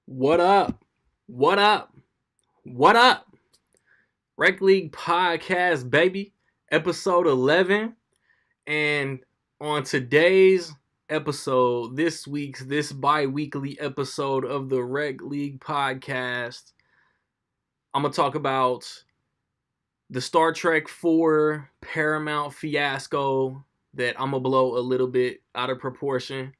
What up? What up? What up? Rec League Podcast, baby. Episode 11. And on today's episode, this bi-weekly episode of the Rec League Podcast, I'm going to talk about the Star Trek 4 Paramount fiasco that I'm going to blow a little bit out of proportion.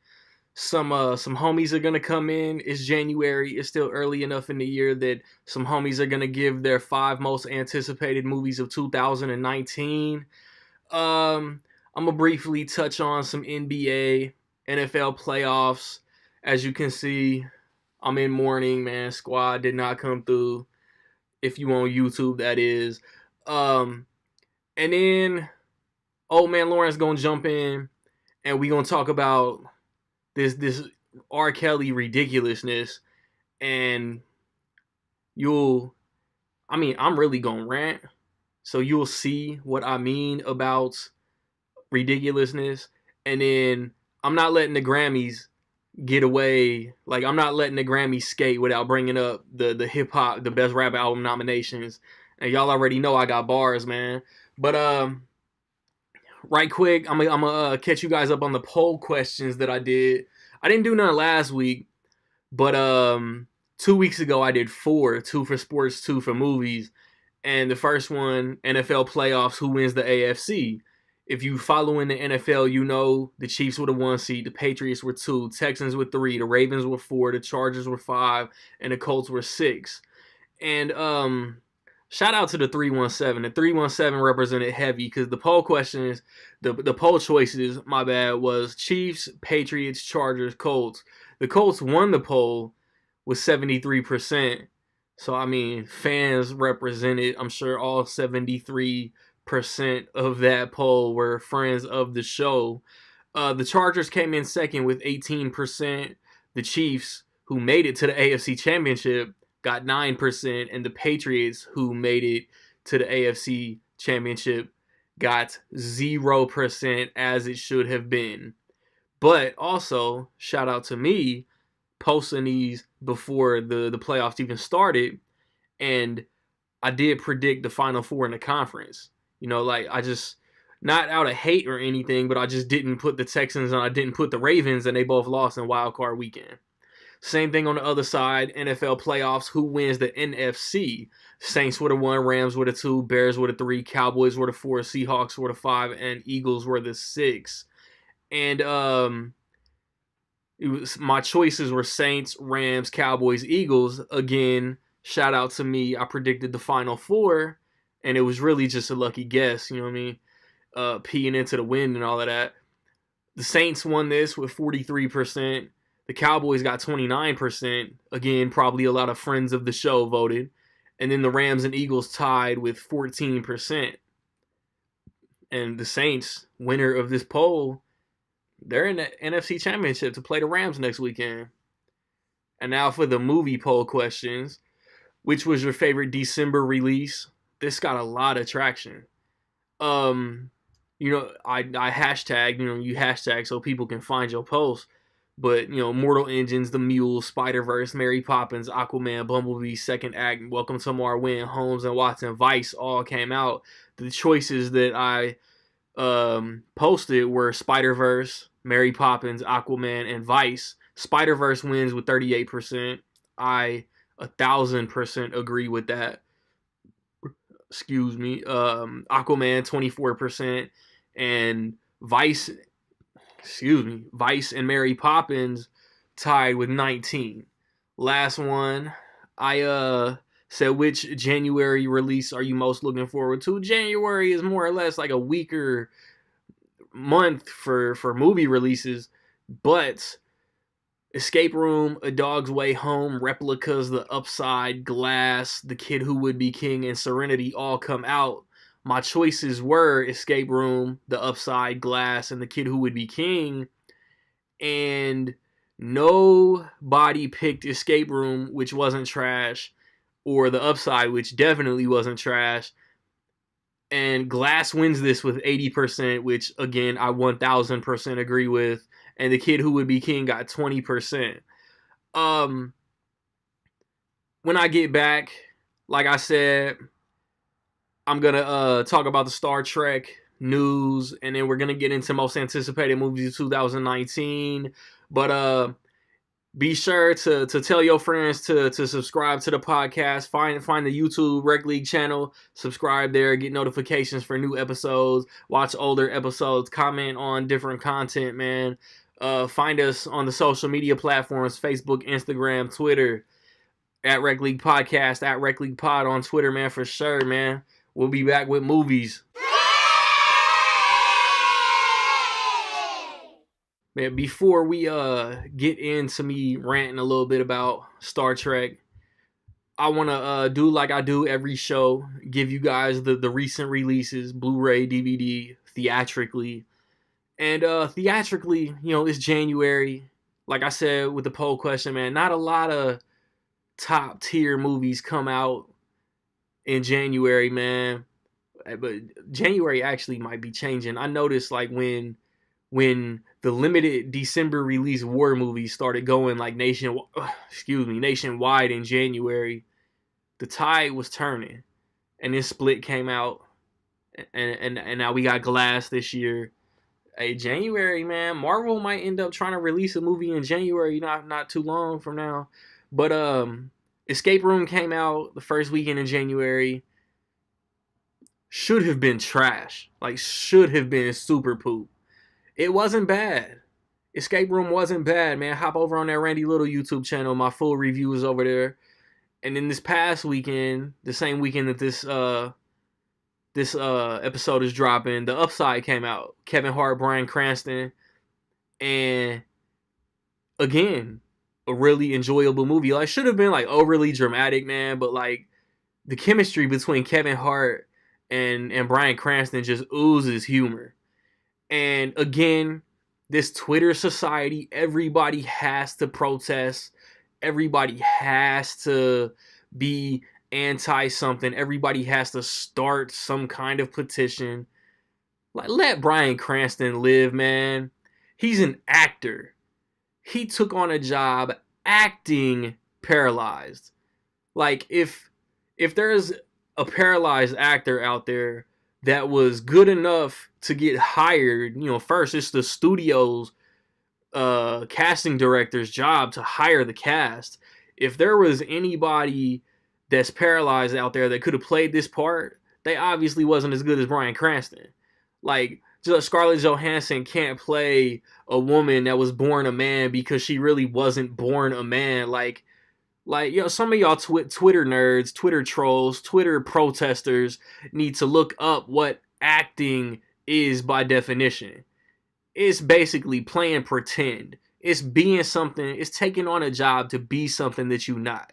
Some homies are gonna come in. It's January. It's still early enough in the year that some homies are gonna give their 5 most anticipated movies of 2019. I'm gonna briefly touch on some NBA, NFL playoffs. As you can see, I'm in mourning, man. Squad did not come through. If you on YouTube, that is. And then old man Lawrence gonna jump in, and we gonna talk about this R. Kelly ridiculousness, and I'm really gonna rant, so you'll see what I mean about ridiculousness. And then I'm not letting the Grammys get away, like I'm not letting the Grammys skate without bringing up the hip hop, the best rap album nominations, and y'all already know I got bars, man. But right quick, I'm gonna catch you guys up on the poll questions that I did. I didn't do none last week, but 2 weeks ago I did 4, 2 for sports, 2 for movies, and the first one, NFL playoffs, who wins the AFC? If you follow in the NFL, you know the Chiefs were the 1 seed, the Patriots were 2, Texans were 3, the Ravens were 4, the Chargers were 5, and the Colts were 6. And shout out to the 317. The 317 represented heavy because the poll questions, the poll choices, my bad, was Chiefs, Patriots, Chargers, Colts. The Colts won the poll with 73%. So, I mean, fans represented, I'm sure all 73% of that poll were friends of the show. The Chargers came in second with 18%. The Chiefs, who made it to the AFC Championship, got 9%, and the Patriots, who made it to the AFC Championship, got 0%, as it should have been. But also, shout out to me posting these before the playoffs even started, and I did predict the Final Four in the conference. You know, like I just, not out of hate or anything, but I just didn't put the Texans and I didn't put the Ravens, and they both lost in Wild Card Weekend. Same thing on the other side, NFL playoffs, who wins the NFC? Saints were the 1, Rams were the 2, Bears were the 3, Cowboys were the 4, Seahawks were the 5, and Eagles were the 6. And my choices were Saints, Rams, Cowboys, Eagles. Again, shout out to me. I predicted the Final Four, and it was really just a lucky guess, you know what I mean? Peeing into the wind and all of that. The Saints won this with 43%. The Cowboys got 29%. Again, probably a lot of friends of the show voted. And then the Rams and Eagles tied with 14%. And the Saints, winner of this poll, they're in the NFC Championship to play the Rams next weekend. And now for the movie poll questions. Which was your favorite December release? This got a lot of traction. I hashtag, you hashtag so people can find your post. But, Mortal Engines, The Mule, Spider-Verse, Mary Poppins, Aquaman, Bumblebee, Second Act, Welcome to Marwen, Holmes and Watson, Vice all came out. The choices that I posted were Spider-Verse, Mary Poppins, Aquaman, and Vice. Spider-Verse wins with 38%. I 1,000% agree with that. Excuse me. Aquaman, 24%. And Vice and Mary Poppins tied with 19. Last one, I said, which January release are you most looking forward to? January is more or less like a weaker month for movie releases, but Escape Room, A Dog's Way Home, Replicas, The Upside, Glass, The Kid Who Would Be King, and Serenity all come out. My choices were Escape Room, The Upside, Glass, and The Kid Who Would Be King. And nobody picked Escape Room, which wasn't trash, or The Upside, which definitely wasn't trash. And Glass wins this with 80%, which, again, I 1,000% agree with. And The Kid Who Would Be King got 20%. when I get back, like I said, I'm gonna talk about the Star Trek news, and then we're gonna get into most anticipated movies of 2019. But be sure to tell your friends to subscribe to the podcast. Find the YouTube Rec League channel, subscribe there, get notifications for new episodes, watch older episodes, comment on different content, man. Find us on the social media platforms: Facebook, Instagram, Twitter, at Rec League Podcast, at Rec League Pod on Twitter, man, for sure, man. We'll be back with movies. Man, before we get into me ranting a little bit about Star Trek, I want to do like I do every show, give you guys the recent releases, Blu-ray, DVD, theatrically. And theatrically, it's January. Like I said with the poll question, man, not a lot of top tier movies come out in January, man. But January actually might be changing. I noticed like when the limited December release war movies started going like nationwide in January, the tide was turning, and this Split came out, and now we got Glass this year. Hey, January, man, Marvel might end up trying to release a movie in January, not too long from now. But Escape Room came out the first weekend in January. Should have been trash, like should have been super poop. It wasn't bad. Escape Room wasn't bad, man. Hop over on that Randy Little YouTube channel. My full review is over there. And then this past weekend, the same weekend that this episode is dropping, The Upside came out. Kevin Hart, Bryan Cranston, and again, a really enjoyable movie. Like, should have been like overly dramatic, man, but like the chemistry between Kevin Hart and Bryan Cranston just oozes humor. And again, this Twitter society, everybody has to protest. Everybody has to be anti something. Everybody has to start some kind of petition. Like, let Bryan Cranston live, man. He's an actor. He took on a job acting paralyzed. Like, if there's a paralyzed actor out there that was good enough to get hired, first it's the studio's casting director's job to hire the cast. If there was anybody that's paralyzed out there that could have played this part, they obviously wasn't as good as Bryan Cranston. Like, just Scarlett Johansson can't play a woman that was born a man because she really wasn't born a man. Like some of y'all Twitter nerds, Twitter trolls, Twitter protesters need to look up what acting is by definition. It's basically playing pretend. It's being something. It's taking on a job to be something that you're not.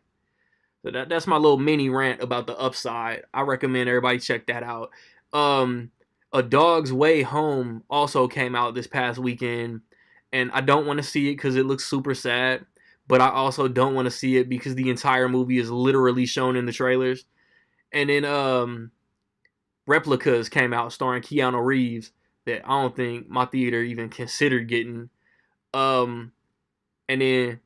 So that's my little mini rant about The Upside. I recommend everybody check that out. A Dog's Way Home also came out this past weekend, and I don't want to see it because it looks super sad. But I also don't want to see it because the entire movie is literally shown in the trailers. And then Replicas came out starring Keanu Reeves that I don't think my theater even considered getting. And then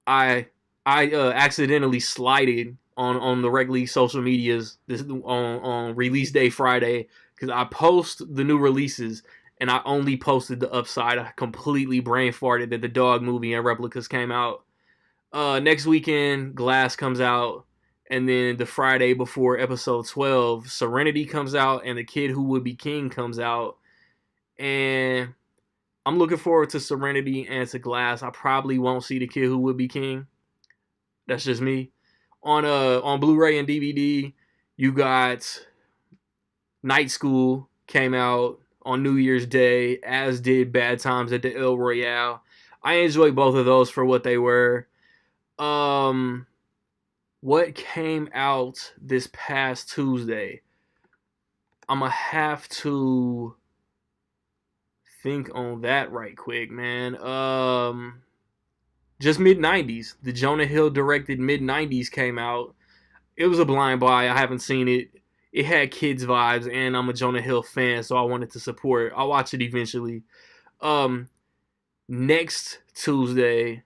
I accidentally slided on the Rec League social medias on release day Friday because I post the new releases. And I only posted The Upside. I completely brain farted that the Dog movie and Replicas came out. Next weekend, Glass comes out. And then the Friday before episode 12, Serenity comes out. And The Kid Who Would Be King comes out. And I'm looking forward to Serenity and to Glass. I probably won't see The Kid Who Would Be King. That's just me. On Blu-ray and DVD, you got Night School came out on New Year's Day, as did Bad Times at the El Royale. I enjoyed both of those for what they were. What came out this past Tuesday? I'm going to have to think on that right quick, man. Just mid-90s. The Jonah Hill directed mid-90s came out. It was a blind buy. I haven't seen it. It had kids vibes, and I'm a Jonah Hill fan, so I wanted to support. I'll watch it eventually. Next Tuesday,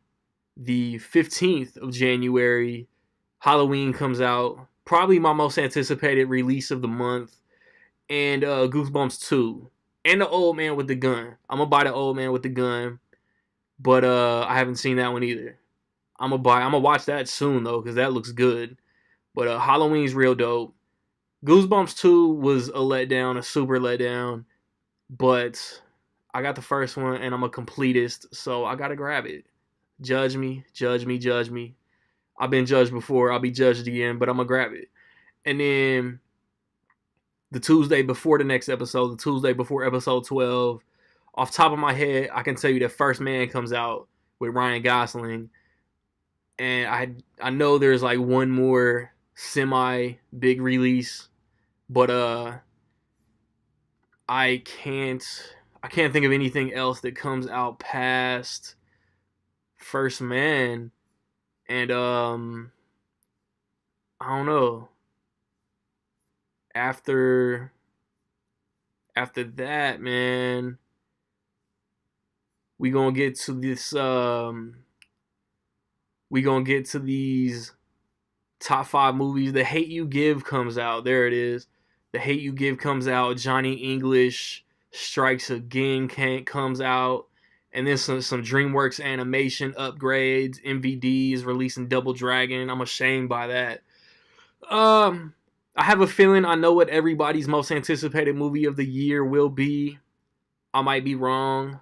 the 15th of January, Halloween comes out, probably my most anticipated release of the month, and Goosebumps 2, and The Old Man with the Gun. I'm gonna buy The Old Man with the Gun, but I haven't seen that one either. I'm gonna watch that soon though, because that looks good. But Halloween's real dope. Goosebumps 2 was a letdown, a super letdown, but I got the first one and I'm a completist, so I gotta grab it. Judge me, judge me, judge me. I've been judged before, I'll be judged again, but I'm gonna grab it. And then the Tuesday before the next episode, the Tuesday before episode 12, off top of my head, I can tell you that First Man comes out with Ryan Gosling. And I know there's like one more semi big release, but I can't think of anything else that comes out past First Man. And I don't know. After that, man, we gonna get to this we gonna get to these top 5 movies. The Hate U Give comes out. There it is. The Hate U Give comes out. Johnny English Strikes Again comes out. And then some DreamWorks animation upgrades. MVDs releasing Double Dragon. I'm ashamed by that. I have a feeling I know what everybody's most anticipated movie of the year will be. I might be wrong,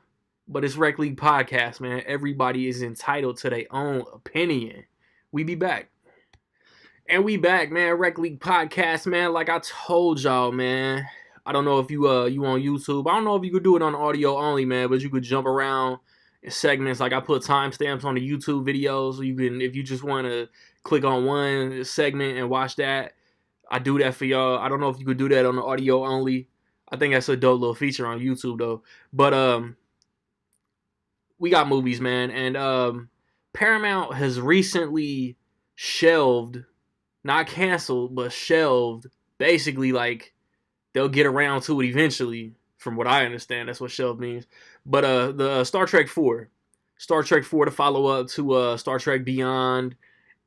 but it's Rec League Podcast, man. Everybody is entitled to their own opinion. We be back. And we back, man. Rec League Podcast, man. Like I told y'all, man. I don't know if you on YouTube. I don't know if you could do it on audio only, man, but you could jump around in segments. Like I put timestamps on the YouTube videos. So you can, if you just want to click on one segment and watch that, I do that for y'all. I don't know if you could do that on the audio only. I think that's a dope little feature on YouTube though. But we got movies, man, and Paramount has recently shelved, not canceled, but shelved. Basically, like they'll get around to it eventually. From what I understand, that's what shelved means. But the Star Trek 4, to follow up to Star Trek Beyond,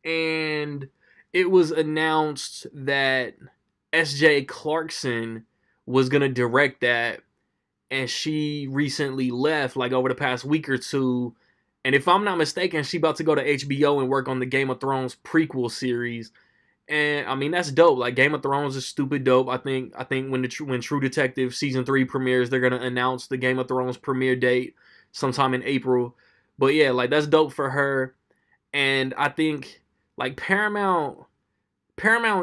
and it was announced that S.J. Clarkson was gonna direct that, and she recently left, like over the past week or two. And if I'm not mistaken, she about to go to HBO and work on the Game of Thrones prequel series. And I mean that's dope. Like Game of Thrones is stupid dope. I think when True Detective season 3 premieres, they're gonna announce the Game of Thrones premiere date sometime in April. But yeah, like that's dope for her. And I think like Paramount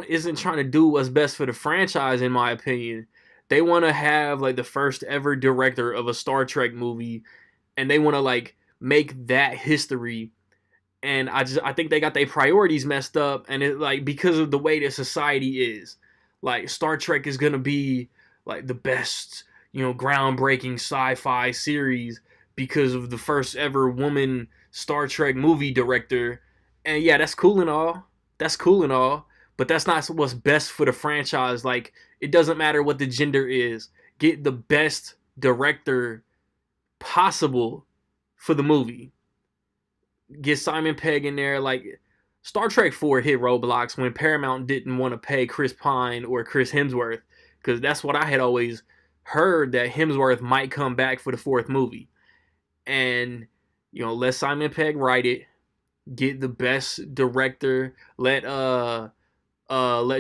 isn't trying to do what's best for the franchise, in my opinion. They want to have like the first ever director of a Star Trek movie, and they want to like make that history. And I think they got their priorities messed up, and it like because of the way that society is, like Star Trek is gonna be like the best, groundbreaking sci-fi series because of the first ever woman Star Trek movie director. And yeah, that's cool and all. But that's not what's best for the franchise. Like, it doesn't matter what the gender is. Get the best director possible for the movie. Get Simon Pegg in there. Like, Star Trek 4 hit roadblocks when Paramount didn't want to pay Chris Pine or Chris Hemsworth, because that's what I had always heard, that Hemsworth might come back for the 4th movie. And, let Simon Pegg write it. Get the best director. Let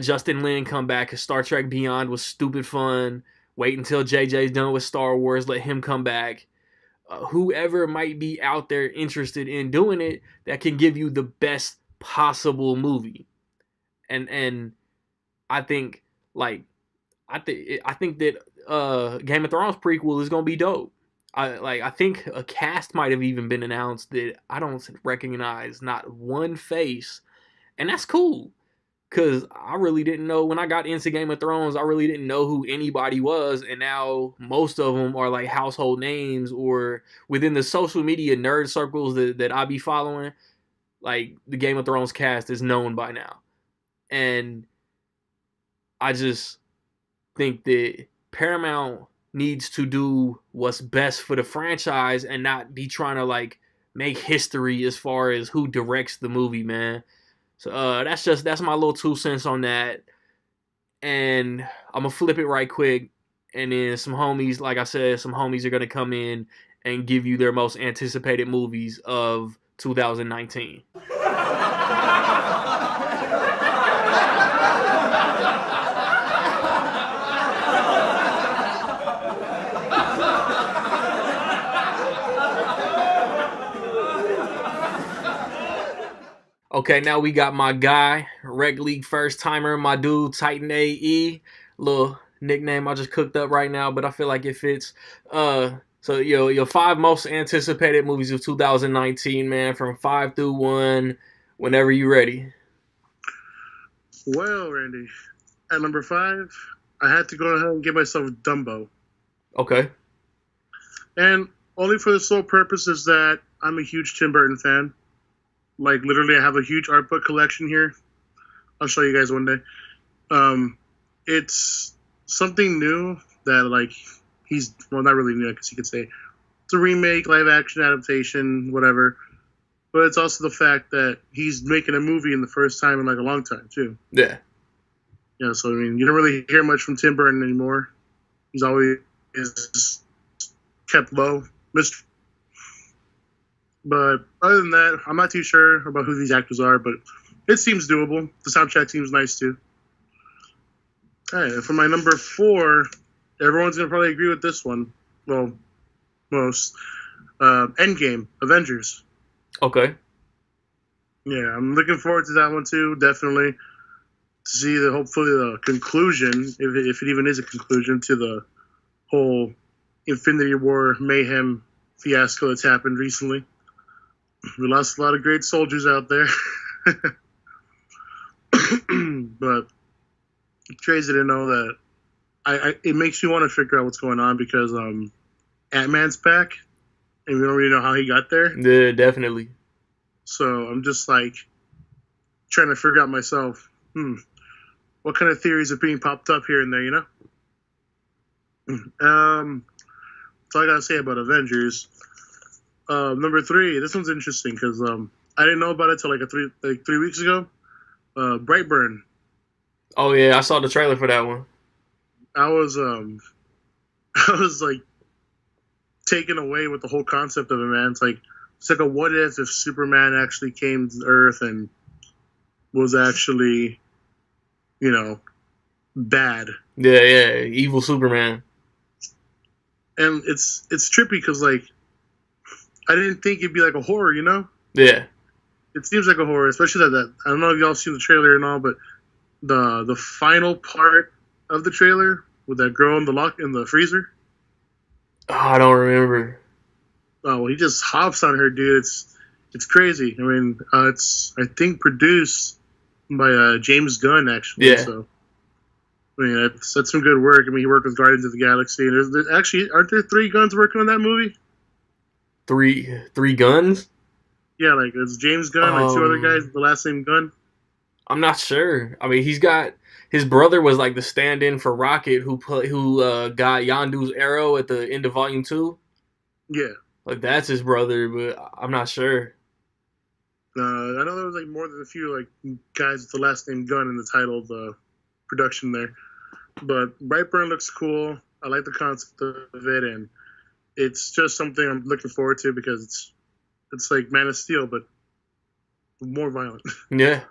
Justin Lin come back, because Star Trek Beyond was stupid fun. Wait until JJ's done with Star Wars. Let him come back. Whoever might be out there interested in doing it, that can give you the best possible movie. And I think I think that Game of Thrones prequel is gonna be dope. I think a cast might have even been announced that I don't recognize not one face, and that's cool. Because I really didn't know, when I got into Game of Thrones, I really didn't know who anybody was. And now most of them are like household names, or within the social media nerd circles that I be following. Like the Game of Thrones cast is known by now. And I just think that Paramount needs to do what's best for the franchise and not be trying to like make history as far as who directs the movie, man. So that's my little 2 cents on that. And I'm gonna flip it right quick, and then some homies, like I said, some homies are gonna come in and give you their most anticipated movies of 2019. Okay, now we got my guy, Rec League first timer, my dude, Titan AE. Little nickname I just cooked up right now, but I feel like it fits. So your 5 most anticipated movies of 2019, man, from 5 through 1, whenever you ready. Well, Randy, at number 5, I had to go ahead and give myself Dumbo. Okay. And only for the sole purpose is that I'm a huge Tim Burton fan. Like, literally, I have a huge art book collection here. I'll show you guys one day. It's something new that, like, well, not really new, I guess you could say. It's a remake, live-action adaptation, whatever. But it's also the fact that he's making a movie in the first time in, like, a long time, too. Yeah. Yeah, so, I mean, you don't really hear much from Tim Burton anymore. He's always kept low. But other than that, I'm not too sure about who these actors are, but it seems doable. The soundtrack seems nice, too. All right, for my number 4, everyone's going to probably agree with this one. Well, most. Endgame, Avengers. Okay. Yeah, I'm looking forward to that one, too, definitely. To see hopefully the conclusion, if it even is a conclusion, to the whole Infinity War mayhem fiasco that's happened recently. We lost a lot of great soldiers out there. But it's crazy to know that it makes you want to figure out what's going on because Ant-Man's back, and we don't really know how he got there. Yeah, definitely. So I'm just like trying to figure out myself, what kind of theories are being popped up here and there, you know? That's all I gotta say about Avengers. Number 3, this one's interesting because I didn't know about it till like 3 weeks ago. Brightburn. Oh yeah, I saw the trailer for that one. I was I was like taken away with the whole concept of it, man. It's like a what if Superman actually came to Earth and was actually, bad. Yeah, evil Superman. And it's trippy because like I didn't think it'd be like a horror, you know? Yeah. It seems like a horror, especially that I don't know if y'all seen the trailer and all, but the final part of the trailer with that girl in the freezer. Oh, I don't remember. Oh, well, he just hops on her, dude. It's crazy. I mean, it's I think produced by James Gunn actually. Yeah. So I mean, that's some good work. I mean, he worked with Guardians of the Galaxy. There's actually, aren't there 3 Guns working on that movie? Three guns? Yeah, like it's James Gunn, like 2 other guys, the last name Gunn. I'm not sure. I mean, he's got his brother was like the stand-in for Rocket, who got Yondu's arrow at the end of Volume 2. Yeah, like that's his brother, but I'm not sure. I know there was like more than a few like guys with the last name Gunn in the title of the production there. But Brightburn looks cool. I like the concept of it, and it's just something I'm looking forward to because it's like Man of Steel, but more violent. Yeah,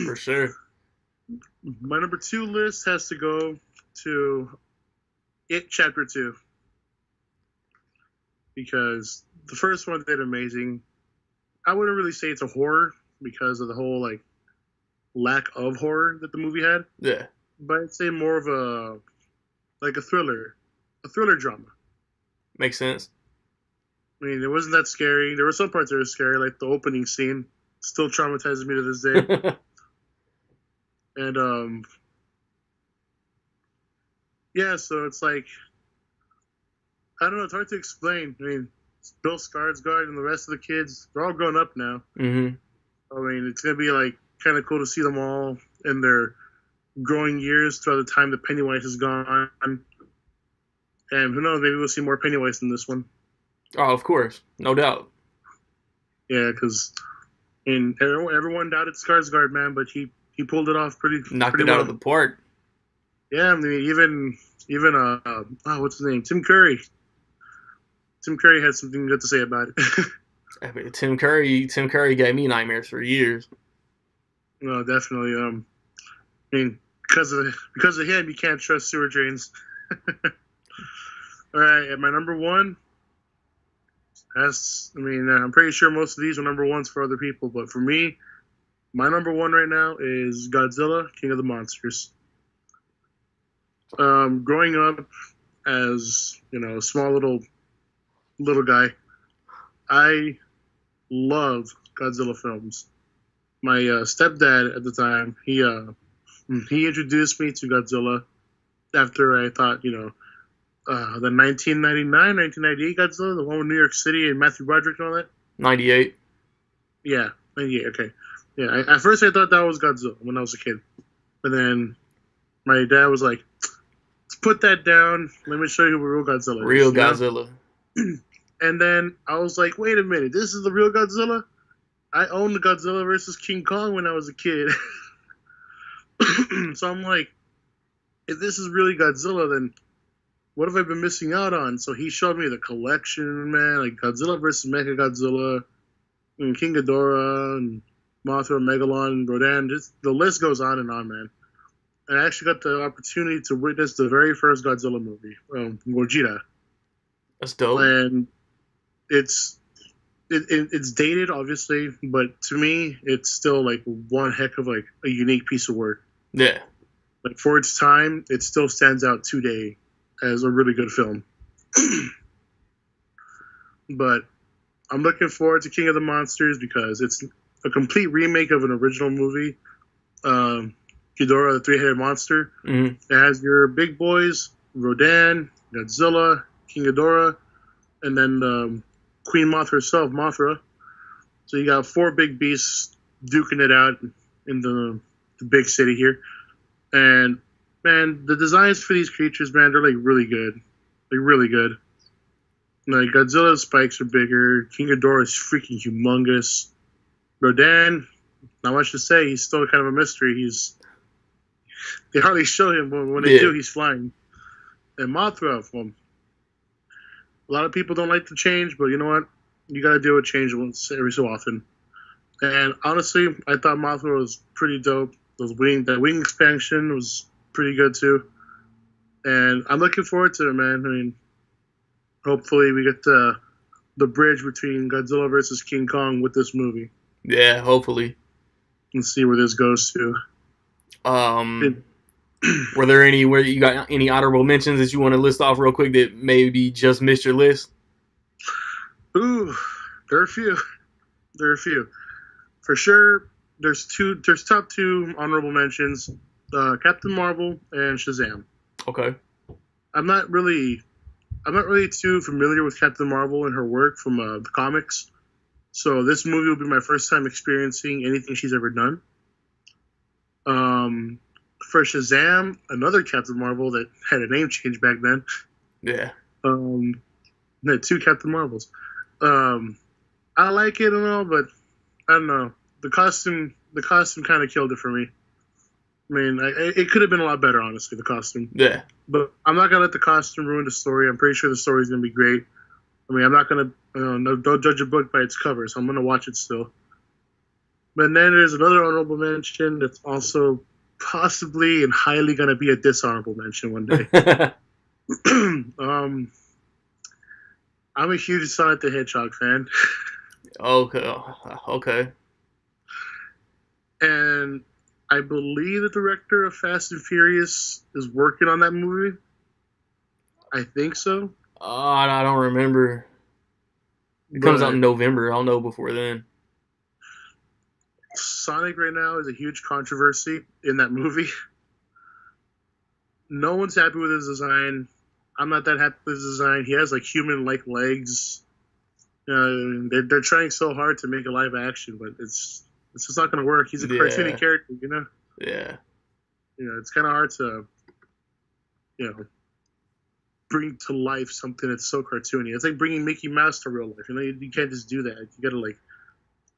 for sure. My number 2 list has to go to It Chapter 2 because the first one did amazing. I wouldn't really say it's a horror because of the whole like lack of horror that the movie had. Yeah, but I'd say more of a thriller drama. Makes sense. I mean, it wasn't that scary. There were some parts that were scary, like the opening scene. Still traumatizes me to this day. And yeah, so it's like I don't know. It's hard to explain. I mean, Bill Skarsgård and the rest of the kids, they're all grown up now. Mm-hmm. I mean, it's gonna be like kind of cool to see them all in their growing years throughout the time that Pennywise is gone. And who knows, maybe we'll see more Pennywise in this one. Oh, of course. No doubt. Yeah, because And everyone doubted Skarsgård, man, but he pulled it off Knocked pretty it out well. of the park. Yeah, I mean, even what's his name? Tim Curry. Tim Curry had something good to say about it. I mean, Tim Curry gave me nightmares for years. No, definitely. I mean, because of him, you can't trust sewer drains. All right, at my number one, I'm pretty sure most of these are number ones for other people, but for me, my number one right now is Godzilla, King of the Monsters. Growing up as a small little guy, I love Godzilla films. My stepdad at the time, he introduced me to Godzilla after I thought, the 1998 Godzilla, the one with New York City and Matthew Broderick and all that. 98. Yeah, 98. Okay. Yeah. At first, I thought that was Godzilla when I was a kid, but then my dad was like, "Let's put that down. Let me show you what real Godzilla is." Real Godzilla. And then I was like, "Wait a minute, this is the real Godzilla." I owned the Godzilla versus King Kong when I was a kid, so I'm like, if this is really Godzilla, then what have I been missing out on? So he showed me the collection, man, like Godzilla versus Mechagodzilla, and King Ghidorah, and Mothra, Megalon, and Rodan. Just the list goes on, man. And I actually got the opportunity to witness the very first Godzilla movie, Gojira. That's dope. And it's dated, obviously, but to me, it's still like one heck of like a unique piece of work. Yeah. Like for its time, it still stands out today as a really good film. But I'm looking forward to King of the Monsters because it's a complete remake of an original movie, Ghidorah, the three-headed monster. Mm-hmm. It has your big boys, Rodan, Godzilla, King Ghidorah, and then Queen Mothra herself, Mothra. So you got four big beasts duking it out in the big city here. And, man, the designs for these creatures, man, they're, like, really good. Like, really good. Like, Godzilla's spikes are bigger. King Ghidorah is freaking humongous. Rodan, not much to say. He's still kind of a mystery. They hardly show him, but when they do, he's flying. And Mothra, well, a lot of people don't like to change, but you know what? You got to deal with change once every so often. And honestly, I thought Mothra was pretty dope. That wing expansion was pretty good too. And I'm looking forward to it, man. I mean, hopefully we get the bridge between Godzilla versus King Kong with this movie. Yeah, hopefully. And see where this goes to. Were there you got any honorable mentions that you want to list off real quick that maybe just missed your list? Ooh, there are a few. For sure, there's top two honorable mentions, Captain Marvel and Shazam. Okay. I'm not really too familiar with Captain Marvel and her work from the comics. So this movie will be my first time experiencing anything she's ever done. For Shazam, another Captain Marvel that had a name change back then. Yeah. Had two Captain Marvels. I like it and all, but I don't know. The costume kind of killed it for me. I mean, it could have been a lot better, honestly, the costume. Yeah. But I'm not going to let the costume ruin the story. I'm pretty sure the story is going to be great. I mean, I'm not going to don't judge a book by its cover, so I'm going to watch it still. But then there's another honorable mention that's also possibly and highly going to be a dishonorable mention one day. I'm a huge Sonic the Hedgehog fan. Okay. And I believe the director of Fast and Furious is working on that movie. I think so. I don't remember. It comes out in November. I'll know before then. Sonic right now is a huge controversy in that movie. No one's happy with his design. I'm not that happy with his design. He has like human-like legs. They're trying so hard to make a live action, but it's just not going to work. He's a cartoony character, you know? Yeah. It's kind of hard to, bring to life something that's so cartoony. It's like bringing Mickey Mouse to real life. You can't just do that. You got to if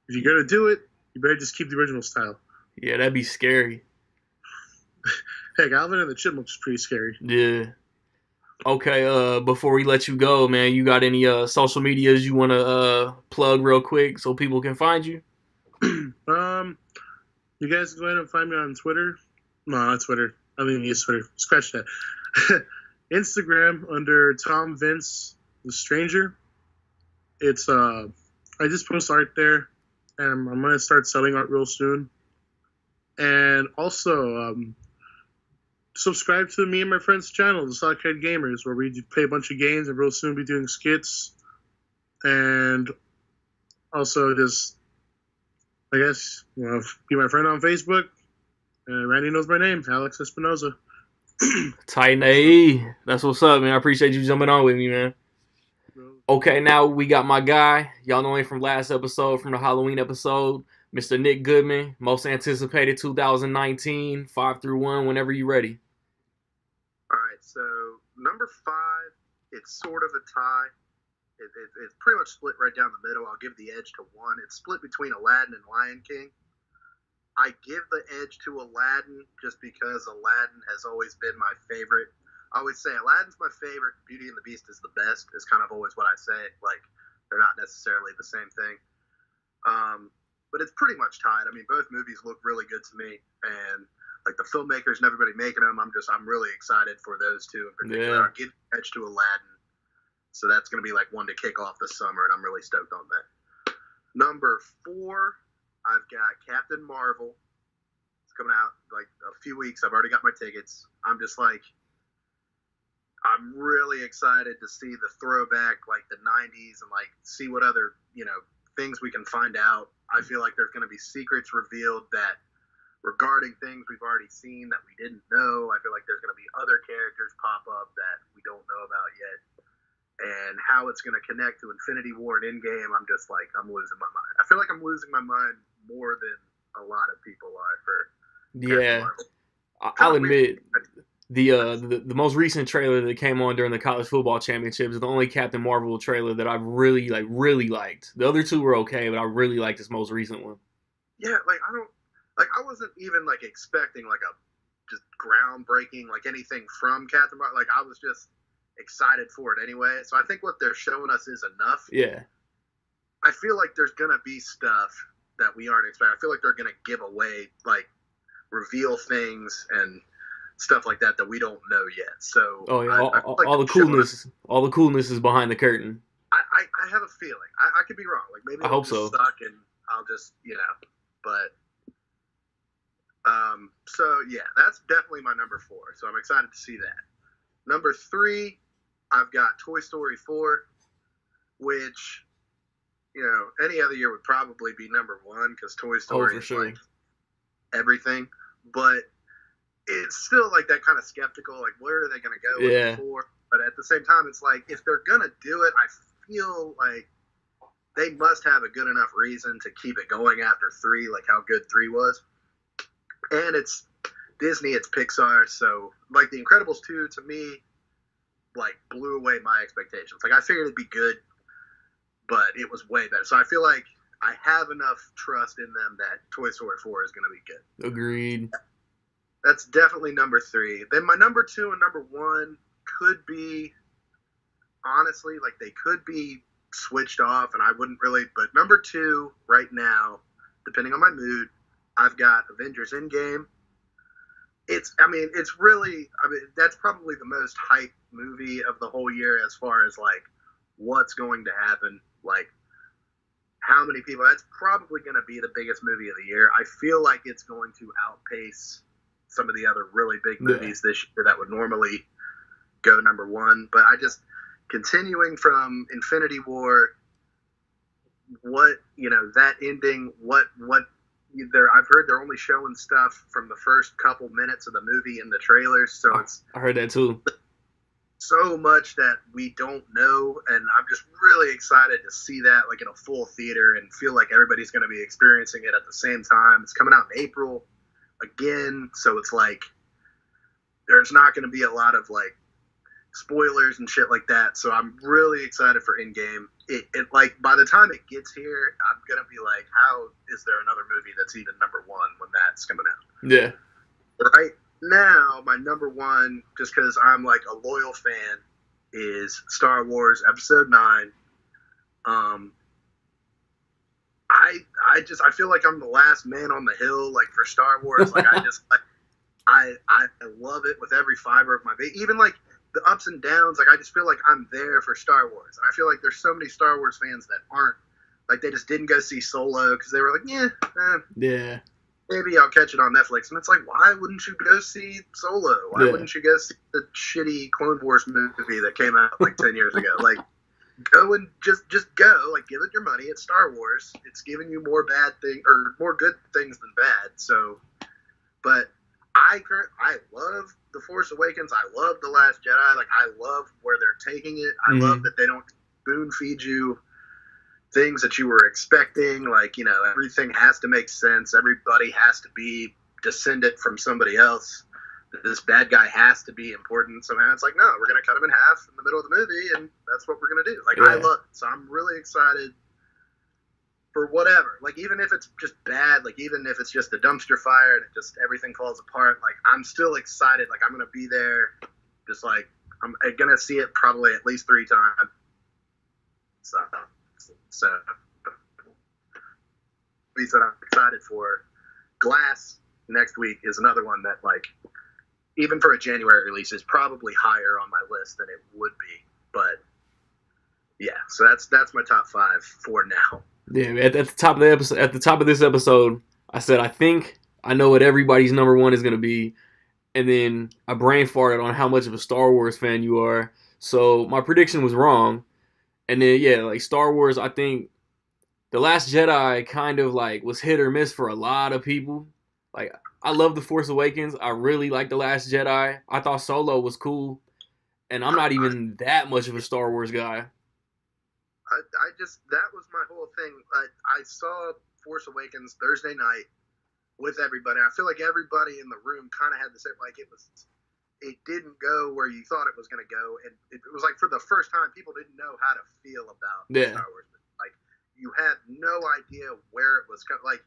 you're going to do it, You better just keep the original style. Yeah, that'd be scary. Heck, Alvin and the Chipmunks is pretty scary. Yeah. Okay, before we let you go, man, you got any social medias you want to plug real quick so people can find you? You guys go ahead and find me on Twitter. No, not Twitter. I don't even use Twitter. Scratch that. Instagram under Tom Vince the Stranger. It's I just post art there, and I'm gonna start selling art real soon. And also, subscribe to me and my friend's channel, the Sockhead Gamers, where we play a bunch of games and real soon be doing skits. And also just, I guess, be my friend on Facebook. Randy knows my name, Alex Espinoza. Titan AE. That's what's up, man. I appreciate you jumping on with me, man. Okay, now we got my guy. Y'all know him from last episode, from the Halloween episode, Mr. Nick Goodman. Most anticipated 2019, 5 through 1, whenever you're ready. All right, so number 5, it's sort of a tie. It's pretty much split right down the middle. I'll give the edge to one. It's split between Aladdin and Lion King. I give the edge to Aladdin just because Aladdin has always been my favorite. I always say Aladdin's my favorite. Beauty and the Beast is the best, is kind of always what I say. Like, they're not necessarily the same thing. But it's pretty much tied. I mean, both movies look really good to me. And, like, the filmmakers and everybody making them, I'm really excited for those two in particular. Yeah. I'll give the edge to Aladdin. So that's going to be, like, one to kick off the summer, and I'm really stoked on that. Number 4, I've got Captain Marvel. It's coming out like a few weeks. I've already got my tickets. I'm just like, I'm really excited to see the throwback, like the 90s, and like see what other, things we can find out. I feel like there's going to be secrets revealed that regarding things we've already seen that we didn't know. I feel like there's going to be other characters pop up that we don't know about yet. And how it's going to connect to Infinity War and Endgame, I'm just like, I'm losing my mind. I feel like I'm losing my mind more than a lot of people are for. Yeah, I'll admit the most recent trailer that came on during the college football championships is the only Captain Marvel trailer that I really liked. The other two were okay, but I really liked this most recent one. Yeah, I wasn't even like expecting like a just groundbreaking like anything from Captain Marvel. Like I was just excited for it anyway. So I think what they're showing us is enough. Yeah. I feel like there's gonna be stuff that we aren't expecting. I feel like they're gonna give away, like, reveal things and stuff like that we don't know yet. So all the coolness is behind the curtain. I have a feeling. I could be wrong. Like maybe I hope so. Stuck and I'll just but so yeah, that's definitely my number 4. So I'm excited to see that. Number 3, I've got Toy Story 4, which, any other year would probably be number 1 because Toy Story is like everything. But it's still like that kind of skeptical, like where are they going to go with 4? But at the same time, it's like if they're going to do it, I feel like they must have a good enough reason to keep it going after 3, like how good 3 was. And it's Disney, it's Pixar, so like The Incredibles 2 to me like blew away my expectations. Like I figured it'd be good, but it was way better. So I feel like I have enough trust in them that Toy Story 4 is going to be good. Agreed. That's definitely number 3. Then my number 2 and number 1 could be, honestly, like they could be switched off, and I wouldn't really, but number 2 right now, depending on my mood, I've got Avengers Endgame. It's really, that's probably the most hyped movie of the whole year as far as like what's going to happen, like how many people, that's probably going to be the biggest movie of the year. I feel like it's going to outpace some of the other really big movies this year that would normally go number 1. But I just, continuing from Infinity War, what, that ending, I've heard they're only showing stuff from the first couple minutes of the movie in the trailers, so I heard that too. So much that we don't know, and I'm just really excited to see that like in a full theater and feel like everybody's going to be experiencing it at the same time. It's coming out in April again, so it's like there's not going to be a lot of like spoilers and shit like that. So I'm really excited for Endgame. It like by the time it gets here, I'm gonna be like, how is there another movie that's even number one when that's coming out? Yeah. Right now, my number one, just because I'm like a loyal fan, is Star Wars Episode 9. I feel like I'm the last man on the hill, like for Star Wars. Like I love it with every fiber of my being. Even like the ups and downs, like I just feel like I'm there for Star Wars. And I feel like there's so many Star Wars fans that aren't, like they just didn't go see Solo because they were like, yeah, maybe I'll catch it on Netflix. And it's like, why wouldn't you go see Solo? Why wouldn't you go see the shitty Clone Wars movie that came out like 10 years ago? Like, go and just go. Like, give it your money. It's Star Wars. It's giving you more bad things or more good things than bad. So, but I love The Force Awakens. I love The Last Jedi. Like, I love where they're taking it. I love that they don't spoon feed you things that you were expecting. Like, you know, everything has to make sense. Everybody has to be descendant from somebody else. This bad guy has to be important somehow. It's like, no, we're going to cut him in half in the middle of the movie, and that's what we're going to do. Like, I love it. So I'm really excited for whatever. Like, even if it's just bad, like, even if it's just a dumpster fire and it just everything falls apart, like, I'm still excited. Like, I'm going to be there. Just, like, I'm going to see it probably at least 3 times. So movies that I'm excited for. Glass next week is another one that, like, even for a January release, is probably higher on my list than it would be. But yeah, so that's my top 5 for now. Yeah, at the top of the episode, at the top of this episode, I said I think I know what everybody's number 1 is going to be, and then I brain farted on how much of a Star Wars fan you are. So my prediction was wrong. And then yeah, like Star Wars, I think The Last Jedi kind of like was hit or miss for a lot of people. Like, I love The Force Awakens. I really like The Last Jedi. I thought Solo was cool. And I'm not even that much of a Star Wars guy. I just, that was my whole thing. I saw Force Awakens Thursday night with everybody. I feel like everybody in the room kind of had the same, like it didn't go where you thought it was going to go. And it was like for the first time, people didn't know how to feel about Star Wars. Like, you had no idea where it was coming. Like,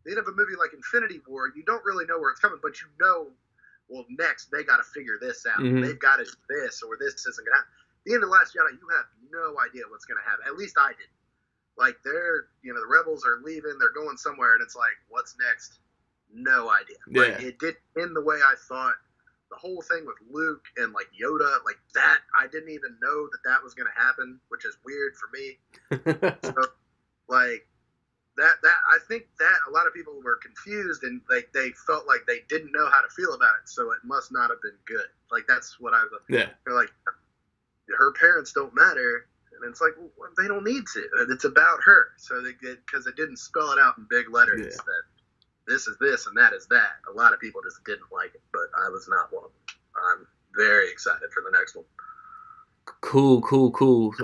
the end of a movie like Infinity War, you don't really know where it's coming, but you know, well, next they got to figure this out. Mm-hmm. They've got to do this, or this isn't going to happen. The end of Last Jedi, you have no idea what's going to happen. At least I didn't. Like, the rebels are leaving, they're going somewhere, and it's like, what's next? No idea. Yeah. Like, it didn't end the way I thought. The whole thing with Luke and like Yoda, like that, I didn't even know that was going to happen, which is weird for me. So, like, that I think that a lot of people were confused and they felt like they didn't know how to feel about it, so it must not have been good. Like, that's what I was. Yeah. They're like, her parents don't matter, and it's like, well, they don't need to. It's about her. So because it didn't spell it out in big letters that this is this and that is that. A lot of people just didn't like it, but I was not one. I'm very excited for the next one. Cool.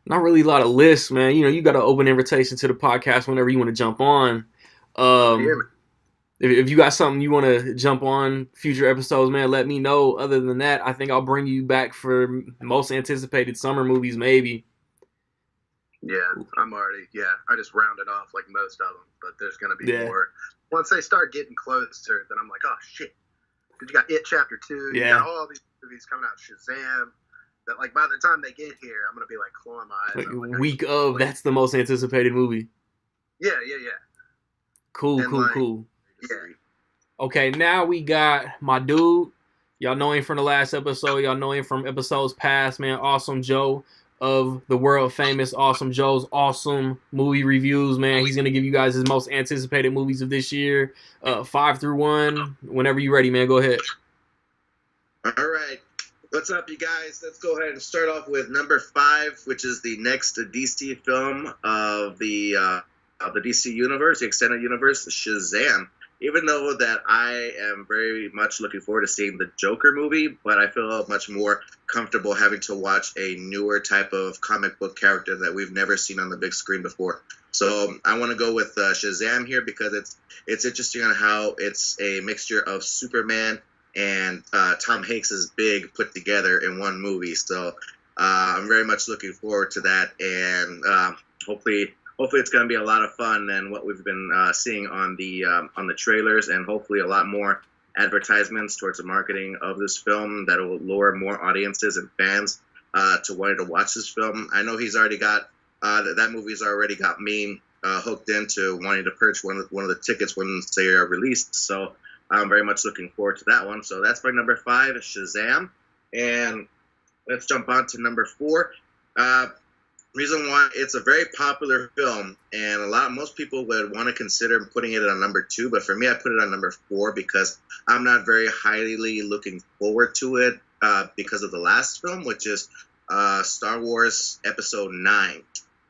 Not really a lot of lists, man. You know, you got an open invitation to the podcast whenever you want to jump on. If you got something you want to jump on future episodes, man, let me know. Other than that, I think I'll bring you back for most anticipated summer movies, maybe. Yeah, I just rounded off like most of them, but there's going to be more. Once they start getting closer, then I'm like, oh, shit. Because you got It Chapter 2, you got all these movies coming out, Shazam, that like by the time they get here, I'm going to be like clawing my eyes. Like, week of, that's the most anticipated movie. Yeah. Cool. Yeah. Okay, now we got my dude. Y'all know him from the last episode. Y'all know him from episodes past, man. Awesome Joe of the world famous Awesome Joe's awesome movie reviews, man. He's going to give you guys his most anticipated movies of this year, 5 through 1. Whenever you're ready, man, go ahead. All right. What's up, you guys? Let's go ahead and start off with number 5, which is the next DC film of the DC universe, the extended universe, Shazam. Even though that I am very much looking forward to seeing the Joker movie, but I feel much more comfortable having to watch a newer type of comic book character that we've never seen on the big screen before. So I want to go with Shazam here because it's interesting on how it's a mixture of Superman and Tom Hanks is big put together in one movie. So I'm very much looking forward to that, and hopefully it's going to be a lot of fun than what we've been seeing on the trailers, and hopefully a lot more advertisements towards the marketing of this film that will lure more audiences and fans to wanting to watch this film. I know he's already got that movie's already got me hooked into wanting to purchase one of the tickets when they are released. So I'm very much looking forward to that one. So that's my number 5, Shazam, and let's jump on to number 4. Reason why it's a very popular film, and most people would want to consider putting it on number 2, but for me, I put it on number 4 because I'm not very highly looking forward to it because of the last film, which is Star Wars Episode 9.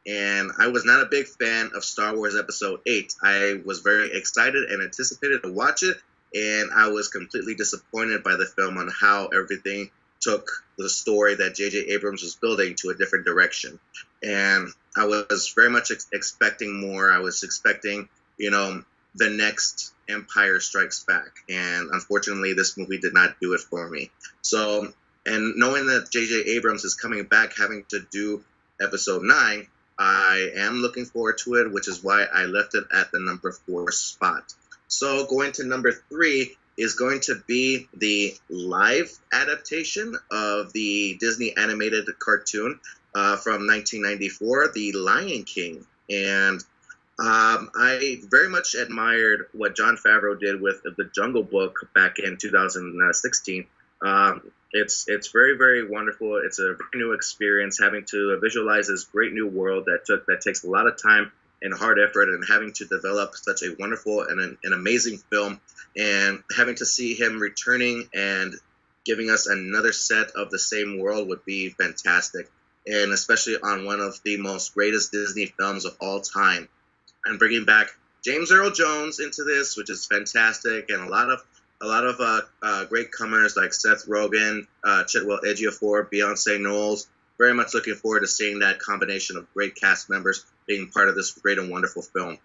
And I was not a big fan of Star Wars Episode 8. I was very excited and anticipated to watch it, and I was completely disappointed by the film on how everything took the story that J.J. Abrams was building to a different direction. And I was very much expecting more. I was expecting, the next Empire Strikes Back. And unfortunately, this movie did not do it for me. So, and knowing that J.J. Abrams is coming back having to do Episode 9, I am looking forward to it, which is why I left it at the number 4 spot. So going to number 3 is going to be the live adaptation of the Disney animated cartoon from 1994, The Lion King. And I very much admired what Jon Favreau did with The Jungle Book back in 2016. It's very, very wonderful. It's a very new experience having to visualize this great new world that takes a lot of time and hard effort, and having to develop such a wonderful and an amazing film, and having to see him returning and giving us another set of the same world would be fantastic. And especially on one of the most greatest Disney films of all time, and bringing back James Earl Jones into this, which is fantastic, and a lot of great comers like Seth Rogen, Chitwell Ejiofor, Beyonce Knowles. Very much looking forward to seeing that combination of great cast members being part of this great and wonderful film.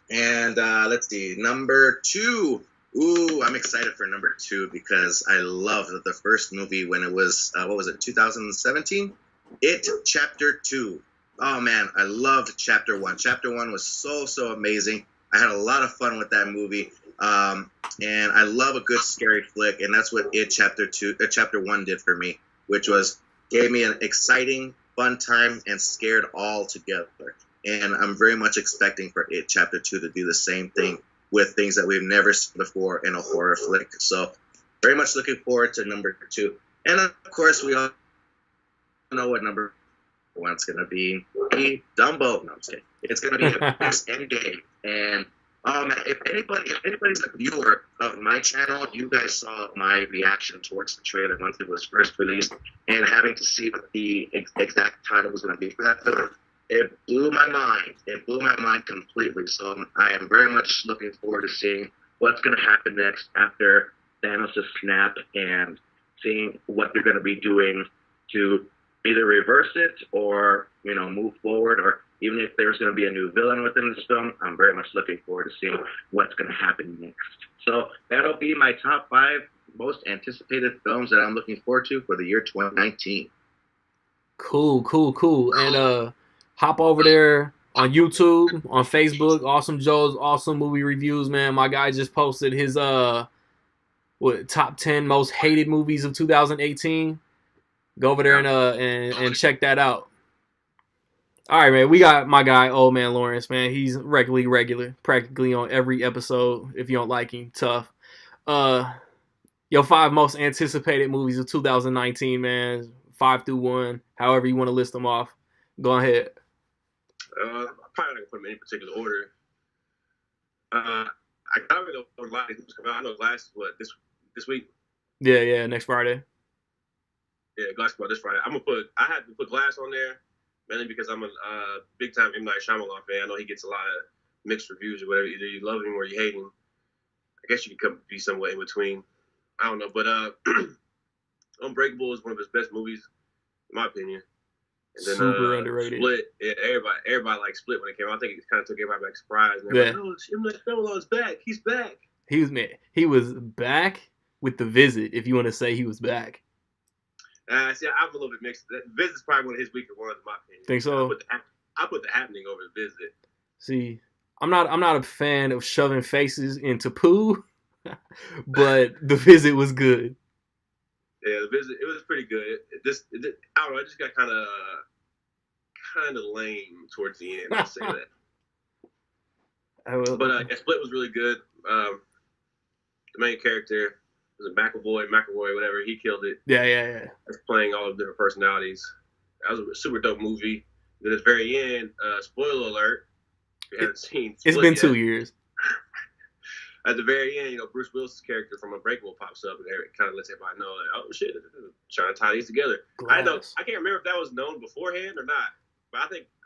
Let's see, number 2. Ooh, I'm excited for number 2 because I loved the first movie when it was, 2017? It Chapter 2. Oh man, I loved Chapter 1. Chapter 1 was so amazing. I had a lot of fun with that movie. And I love a good scary flick, and that's what Chapter 1 did for me, which was gave me an exciting, fun time and scared all together. And I'm very much expecting for It Chapter 2 to do the same thing with things that we've never seen before in a horror flick. So very much looking forward to number 2. And of course, we all know what number 1's going to be. Dumbo. No, I'm just kidding. It's going to be Avengers Endgame. And if anybody's a viewer of my channel, you guys saw my reaction towards the trailer once it was first released, and having to see what the exact title was going to be for that film, it blew my mind. It blew my mind completely. So I am very much looking forward to seeing what's going to happen next after Thanos' snap, and seeing what they're going to be doing to either reverse it or, move forward, or even if there's going to be a new villain within this film, I'm very much looking forward to seeing what's going to happen next. So that'll be my top 5 most anticipated films that I'm looking forward to for the year 2019. Cool. And hop over there on YouTube, on Facebook, Awesome Joe's Awesome Movie Reviews, man. My guy just posted his top 10 most hated movies of 2018. Go over there and check that out. All right, man. We got my guy, Old Man Lawrence, man. He's regular, practically on every episode. If you don't like him, tough. Your 5 most anticipated movies of 2019, man. 5 through 1, however you want to list them off. Go ahead. I'm probably not gonna put them in any particular order. I don't really know what last who's coming out. I know Glass this week. Yeah, next Friday. Yeah, Glass about this Friday. I had to put Glass on there mainly because I'm a big time M. Night Shyamalan fan. I know he gets a lot of mixed reviews or whatever. Either you love him or you hate him. I guess you could be somewhere in between. I don't know, but Unbreakable is one of his best movies, in my opinion. And then, super underrated. Split, yeah, everybody liked Split when it came out. I think it kind of took everybody by surprise. And they're like, "Oh, M. Night Shyamalan's back. He's back." He was back with The Visit. If you want to say he was back, See, I'm a little bit mixed. The Visit's probably one of his weaker ones, in my opinion. think so. I put The Happening over The Visit. See, I'm not a fan of shoving faces into poo, but The Visit was good. Yeah, The Visit, it was pretty good. I don't know, it just got kind of lame towards the end. I'll say that. But Split was really good. The main character was a McAvoy, whatever. He killed it. Yeah. Playing all the different personalities. That was a super dope movie. Then at the very end, spoiler alert, if you haven't seen Split it's been yet, 2 years. At the very end, Bruce Willis' character from Unbreakable pops up, and it kind of lets everybody know, like, oh shit, trying to tie these together. I can't remember if that was known beforehand or not, but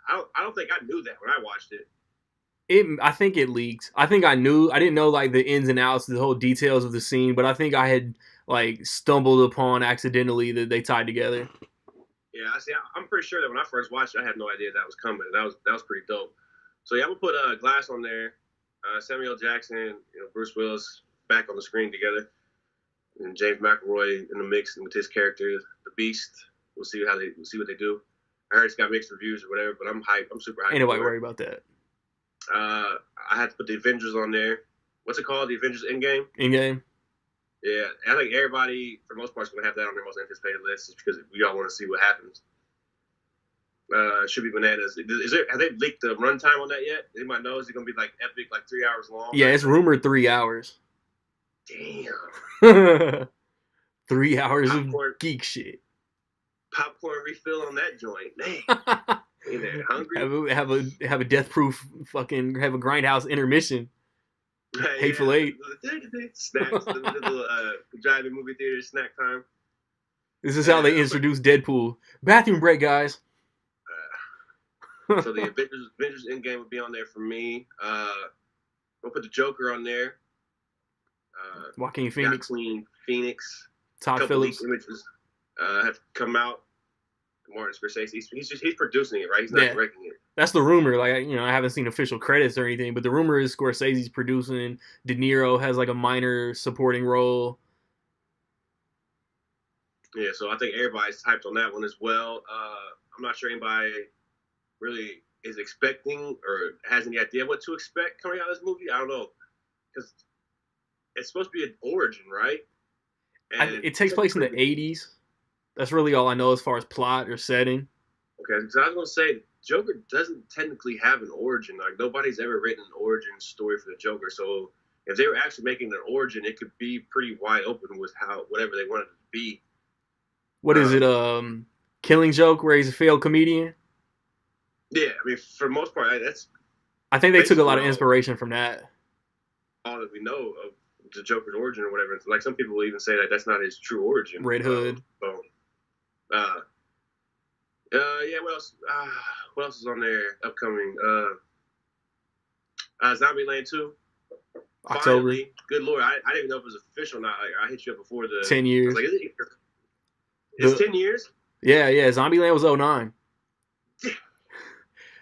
I don't think I knew that when I watched it. I think it leaked. I think I knew. I didn't know like the ins and outs, the whole details of the scene, but I think I had like stumbled upon accidentally that they tied together. Yeah, I'm pretty sure that when I first watched it, I had no idea that was coming. That was pretty dope. So yeah, I'm gonna put Glass on there. Samuel L. Jackson, Bruce Willis back on the screen together, and James McAvoy in the mix with his character, the Beast. We'll see what they do. I heard it's got mixed reviews or whatever, but I'm hyped. I'm super hyped. Ain't nobody worried about that. I had to put the Avengers on there. What's it called? The Avengers Endgame? Endgame? Yeah. I think everybody, for the most part, is going to have that on their most anticipated list just because we all want to see what happens. Should be bananas. Have they leaked the runtime on that yet? Anybody know? Is it going to be like epic, like 3 hours long? Yeah, it's rumored 3 hours. Damn. 3 hours of geek shit. Popcorn refill on that joint. Man. Hey there, hungry? Have a death proof fucking have a grindhouse intermission. Hateful Eight. Snacks, the little drive-in movie theater snack time. This is how they introduce Deadpool. Bathroom break, guys. So the Avengers Endgame would be on there for me. We'll put the Joker on there. Joaquin Phoenix. Queen Phoenix. Todd Phillips. Images have come out. Martin Scorsese, he's producing it, right? He's not directing it. That's the rumor. Like, I haven't seen official credits or anything, but the rumor is Scorsese's producing. De Niro has like a minor supporting role. Yeah, so I think everybody's hyped on that one as well. I'm not sure anybody really is expecting or has any idea what to expect coming out of this movie. I don't know, because it's supposed to be an origin, right? And it takes place in the 80s. That's really all I know as far as plot or setting. Okay, because I was going to say, Joker doesn't technically have an origin. Like, nobody's ever written an origin story for the Joker. So if they were actually making an origin, it could be pretty wide open with whatever they wanted it to be. What is it? Killing Joke, where he's a failed comedian? Yeah, I mean, for the most part, I think they took a lot of inspiration from that. All that we know of the Joker's origin or whatever. Like, some people will even say that that's not his true origin. Red Hood. Yeah, what else is on there upcoming? Zombieland 2. October. Finally, good Lord, I didn't even know if it was official or not. Like, I hit you up before the 10 years. I was like, it's 10 years? Yeah. Zombieland was 2009.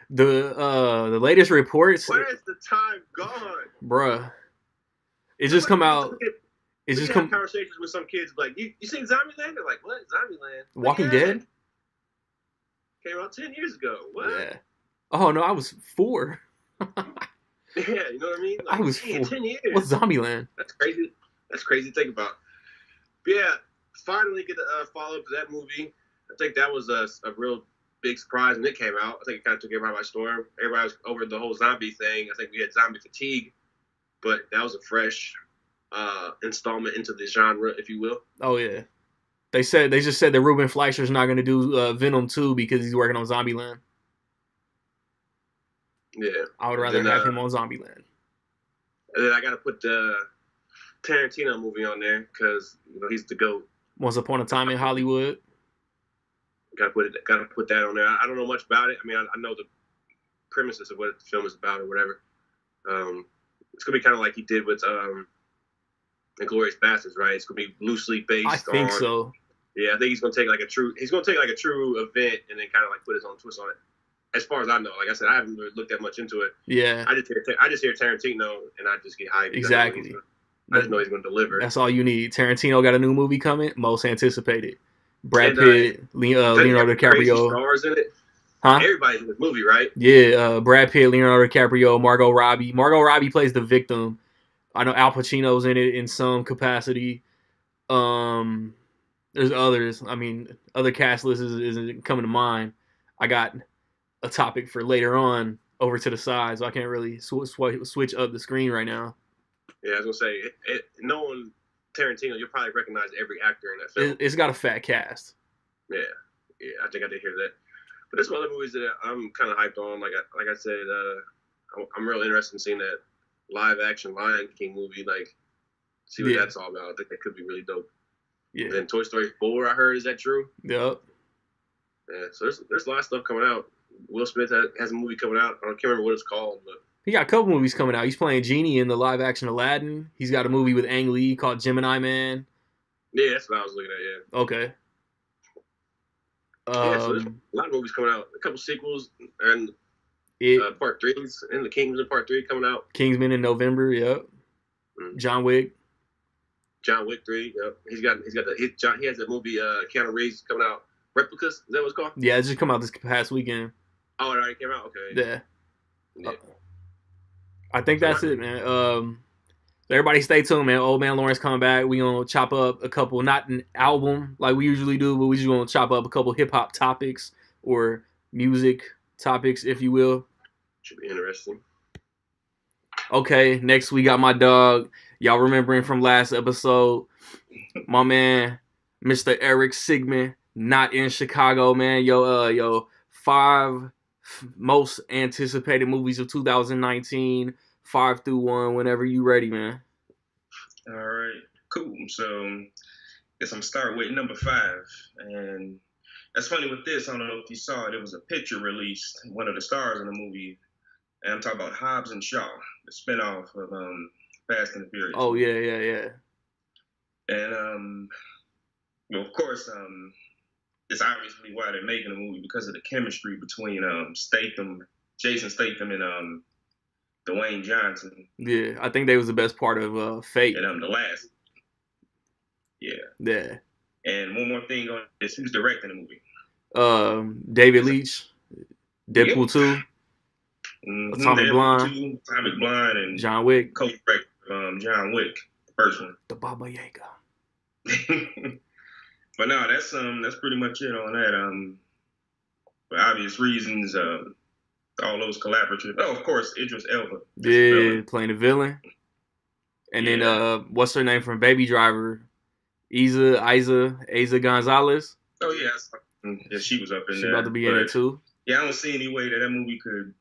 The latest reports. Where's the time gone? Bruh. It's just come out. It's just come. Conversations with some kids like, you seen Zombieland? They're like, what? Zombieland? Walking Dead? Came out 10 years ago. What? Yeah. Oh, no, I was 4. Yeah, you know what I mean? Like, I was 4. 10 years. What's Zombieland? That's crazy. That's crazy to think about. But yeah, finally get a follow-up to that movie. I think that was a real big surprise when it came out. I think it kind of took everybody by storm. Everybody was over the whole zombie thing. I think we had zombie fatigue, but that was a fresh installment into the genre, if you will. Oh, yeah. They just said that Ruben Fleischer's not going to do Venom 2 because he's working on Zombieland. Yeah. I would rather have him on Zombieland. And then I got to put the Tarantino movie on there because he's the GOAT. Once Upon a Time in Hollywood. Got to put that on there. I don't know much about it. I mean, I know the premises of what the film is about or whatever. It's gonna be kind of like he did with Inglourious Basterds, right? It's gonna be loosely based. I think so. Yeah, I think he's gonna take like a true event and then kind of like put his own twist on it. As far as I know, like I said, I haven't really looked that much into it. Yeah. I just hear Tarantino and I just get hyped. Exactly. I just know he's going to deliver. That's all you need. Tarantino got a new movie coming. Most anticipated. Brad And, Pitt, Leonardo crazy DiCaprio. stars in it. Huh? Everybody's in this movie, right? Yeah, Brad Pitt, Leonardo DiCaprio, Margot Robbie. Margot Robbie plays the victim. I know Al Pacino's in it in some capacity. There's others. I mean, other cast lists isn't coming to mind. I got a topic for later on over to the side, so I can't really switch up the screen right now. Yeah, I was gonna say, knowing Tarantino, you'll probably recognize every actor in that film. It's got a fat cast. Yeah, I think I did hear that. But there's some other movies that I'm kind of hyped on. Like I said, I'm real interested in seeing that live action Lion King movie. Like, see what that's all about. I think that could be really dope. Yeah. And then Toy Story 4, I heard, is that true? Yep. Yeah. So there's a lot of stuff coming out. Will Smith has a movie coming out. I can't remember what it's called, but he got a couple movies coming out. He's playing Genie in the live action Aladdin. He's got a movie with Ang Lee called Gemini Man. Yeah, that's what I was looking at. Yeah. Okay. So there's a lot of movies coming out. A couple sequels and part 3s and the Kingsman Part 3 coming out. Kingsman in November. Yep. Mm-hmm. John Wick 3. Yep. He has a movie. Keanu Reeves coming out. Replicas. Is that what it's called? Yeah, it just come out this past weekend. Oh, it already came out. Okay. Yeah. I think that's it, man. Everybody stay tuned, man. Old Man Lawrence coming back. We gonna chop up a couple, not an album like we usually do, but we just gonna chop up a couple hip hop topics or music topics, if you will. Should be interesting. Okay, next we got my dog. Y'all remembering from last episode, my man, Mr. Eric Sigmund, not in Chicago, man. Yo, 5 most anticipated movies of 2019, 5 through 1, whenever you ready, man. All right, cool. So, I guess I'm starting with number 5. And that's funny with this. I don't know if you saw it. It was a picture released, one of the stars in the movie. And I'm talking about Hobbs and Shaw, the spinoff of Fast and the Furious. Oh, yeah. And, well, of course, it's obviously why they're making the movie, because of the chemistry between Jason Statham, and Dwayne Johnson. Yeah, I think they was the best part of Fate. And the last. Yeah. Yeah. And one more thing on this: who's directing the movie? David Leitch, Deadpool 2, mm-hmm. Atomic Blonde, and John Wick. Co-director John Wick, the first one. The Baba Yaga. But no, that's pretty much it on that. For obvious reasons, all those collaborative. Oh, of course, Idris Elba. Yeah, playing the villain. And then what's her name from Baby Driver? Eiza Gonzalez. Oh yeah, she was up in there. She's about to be in it too. Yeah, I don't see any way that movie could.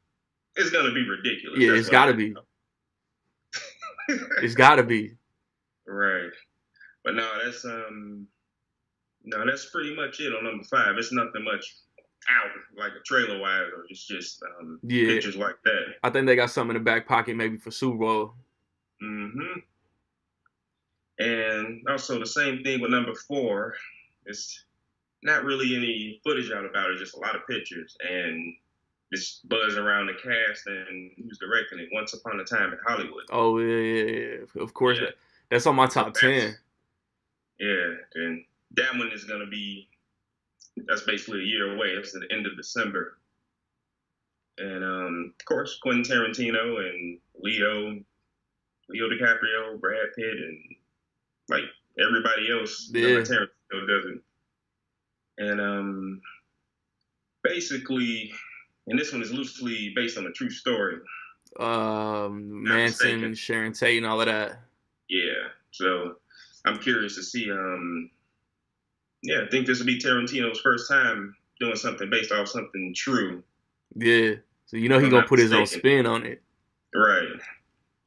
It's gonna be ridiculous. Yeah, it's gotta be. It's gotta be. Right, but that's pretty much it on number 5. It's nothing much out like a trailer wise, or it's just pictures like that. I think they got something in the back pocket maybe for Super Bowl. Mm-hmm. And also the same thing with number 4. It's not really any footage out about it, just a lot of pictures and this buzz around the cast and who's directing it. Once Upon a Time in Hollywood. Oh yeah. Of course, that's on my top 10. Yeah, and that one is gonna be. That's basically a year away. It's at the end of December. And of course, Quentin Tarantino and Leo DiCaprio, Brad Pitt, and like everybody else. Yeah. Tarantino doesn't. And basically, and this one is loosely based on a true story. Manson, Sharon Tate, and all of that. Yeah. So I'm curious to see. I think this will be Tarantino's first time doing something based off something true. Yeah. So he's gonna put his own spin on it. Right.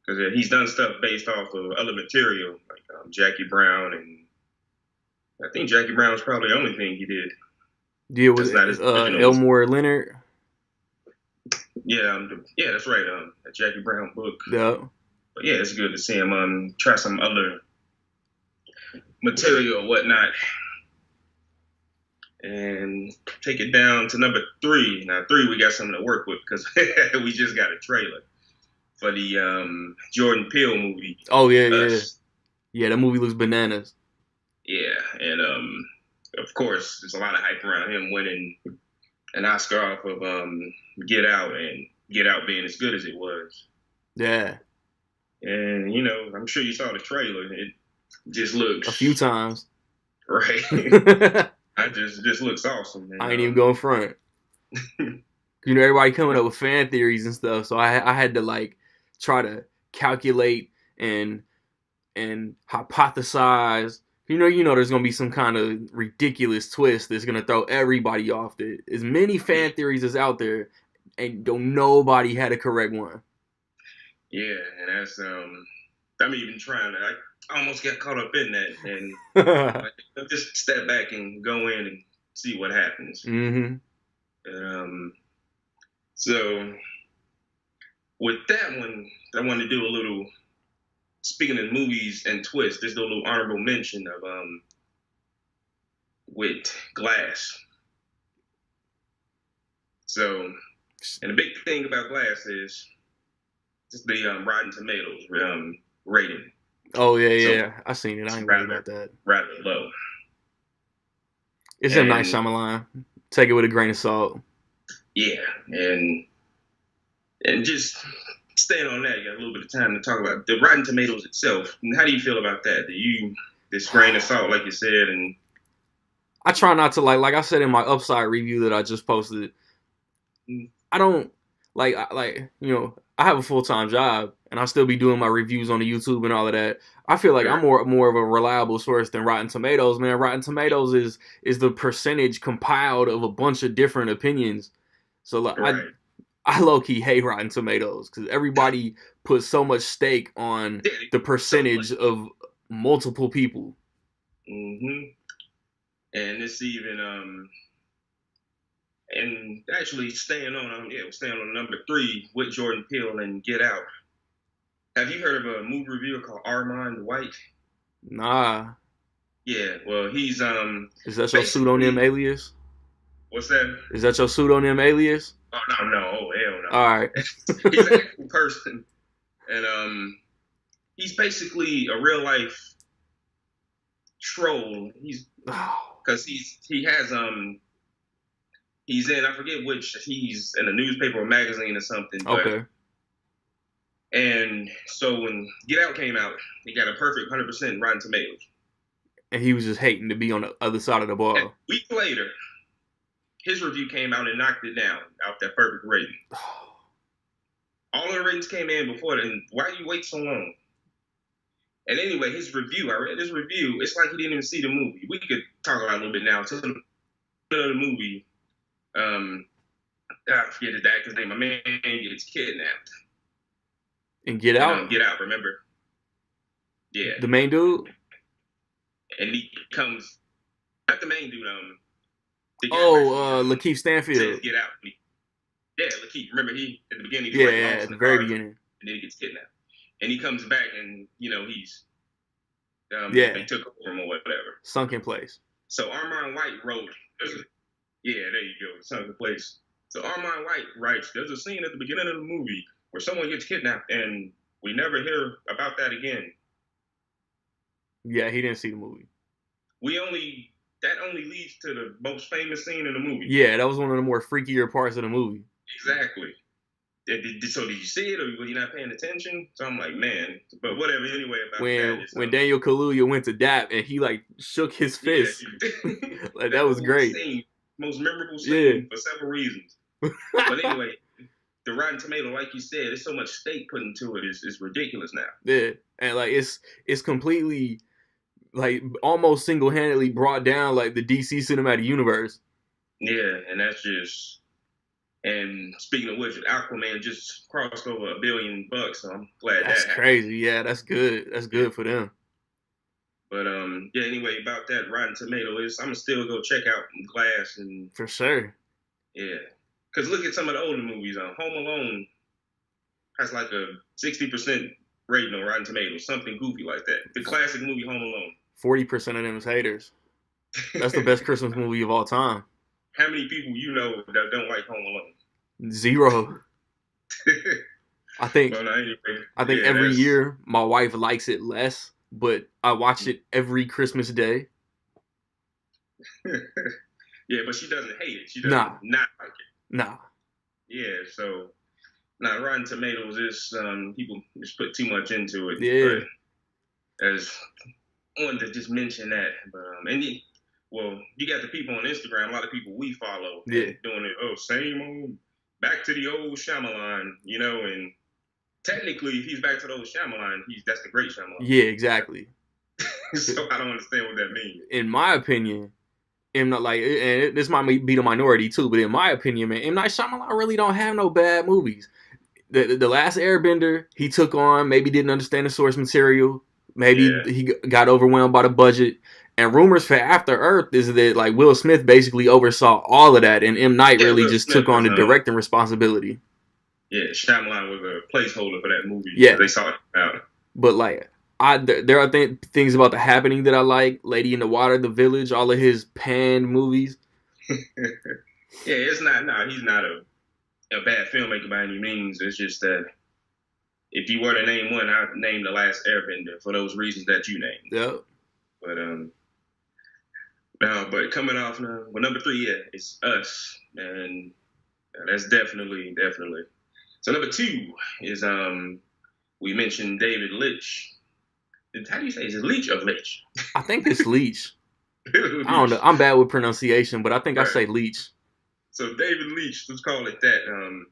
Because he's done stuff based off of other material, like Jackie Brown, and I think Jackie Brown was probably the only thing he did. Yeah, was Elmore Leonard? Yeah, that's right. A Jackie Brown book. Yeah. But yeah, it's good to see him try some other material or whatnot. And take it down to number 3. Now, 3, we got something to work with because we just got a trailer for the Jordan Peele movie. Oh, yeah. Yeah, that movie looks bananas. Yeah, and of course, there's a lot of hype around him winning an Oscar off of Get Out, and Get Out being as good as it was. Yeah. And you know, I'm sure you saw the trailer. It just looks A few times. right. I I just looks awesome. And, ain't even going front. You know, everybody coming up with fan theories and stuff, so I had to like try to calculate and hypothesize. You know, there's gonna be some kind of ridiculous twist that's gonna throw everybody off. As many fan theories as out there, and don't nobody had a correct one. Yeah, and that's I'm even trying to. I almost got caught up in that, and like, just step back and go in and see what happens. Mm-hmm. So with that one, I want to do a little. Speaking of movies and twists, just a little honorable mention of with Glass. So, and the big thing about Glass is just the Rotten Tomatoes rating. Oh yeah, I seen it. I ain't worried about that. Rather low. It's a nice Shyamalan. Take it with a grain of salt. Yeah, and just staying on that, you got a little bit of time to talk about the Rotten Tomatoes itself. How do you feel about that? This grain of salt, like you said, and I try not to like I said in my Upside review that I just posted. I don't like I have a full-time job and I still be doing my reviews on the YouTube and all of that. I feel like I'm more of a reliable source than Rotten Tomatoes, man. Rotten Tomatoes is the percentage compiled of a bunch of different opinions. So like I low-key hate Rotten Tomatoes because everybody puts so much stake on the percentage of multiple people. Mm-hmm. And it's even and actually staying on number 3 with Jordan Peele and Get Out. Have you heard of a movie reviewer called Armand White? Nah. Yeah, well he's Is that your pseudonym alias? What's that? Is that your pseudonym alias? Oh no, hell no. All right. He's an actual person, and he's basically a real life troll. Because he has he's in, I forget which, he's in a newspaper or magazine or something. But, okay. And so when Get Out came out, he got a perfect 100% Rotten Tomatoes. And he was just hating to be on the other side of the ball. And a week later, his review came out and knocked it down out that perfect rating. All of the ratings came in before then. Why do you wait so long? And anyway, his review, I read his review. It's like he didn't even see the movie. We could talk about it a little bit now. So the movie, I forget his actor's name. My man gets kidnapped. And Get Out? Get Out, remember? Yeah. The main dude? And he comes, not the main dude, Lakeith Stanfield. Says Get Out. Yeah, Lakeith. Remember he, at the beginning, at the very beginning. And then he gets kidnapped. And he comes back and, he's, they took over him or whatever. Sunk in place. So Armand White wrote, yeah, there you go, sunk in place. So Armand White writes, there's a scene at the beginning of the movie where someone gets kidnapped and we never hear about that again. Yeah, he didn't see the movie. That only leads to the most famous scene in the movie. Yeah, that was one of the more freakier parts of the movie. Exactly. So did you see it, or were you not paying attention? So I'm like, man, but whatever. Anyway, when Daniel Kaluuya went to Dap and he like shook his fist, like that was great. Most memorable scene for several reasons. But anyway, the Rotten Tomato, like you said, there's so much stake put into it. It's ridiculous now. Yeah, and like it's completely like almost single-handedly brought down like the DC cinematic universe. Yeah, and that's just. And speaking of which, Aquaman just crossed over $1 billion, so I'm glad that's crazy. Yeah, that's good. That's good for them. But anyway, about that Rotten Tomato is I'm gonna still go check out Glass and for sure. Yeah, because look at some of the older movies. Home Alone has like a 60% rating on Rotten Tomatoes, something goofy like that. The classic movie Home Alone. 40% of them is haters. That's the best Christmas movie of all time. How many people you know that don't like Home Alone? 0. I think every year my wife likes it less but I watch it every Christmas day. Yeah, but she doesn't hate it. She doesn't Nah. not like it. Nah. Yeah, so now Rotten Tomatoes is people just put too much into it. Yeah. But as I wanted to just mention that, but you got the people on Instagram. A lot of people we follow, doing it. Oh, same old, back to the old Shyamalan, and technically, if he's back to the old Shyamalan, that's the great Shyamalan. Yeah, exactly. So I don't understand what that means. In my opinion, and this might be the minority too, but in my opinion, man, M. Night Shyamalan really don't have no bad movies. The Last Airbender, he took on, maybe didn't understand the source material, maybe he got overwhelmed by the budget. And rumors for After Earth is that like Will Smith basically oversaw all of that, and M. Night really just took on the directing responsibility. Yeah, Shyamalan was a placeholder for that movie. Yeah, they saw it out. But like, there are things about The Happening that I like. Lady in the Water, The Village, all of his panned movies. Yeah, it's not. No, he's not a bad filmmaker by any means. It's just that if you were to name one, I'd name The Last Airbender for those reasons that you named. Yeah. But coming off now, well, number 3, it's Us, and that's definitely. So number 2 is we mentioned David Leitch. How do you say? Is it Leitch or Leitch? I think it's Leitch. I don't know. I'm bad with pronunciation, but I think I say Leitch. So David Leitch, let's call it that.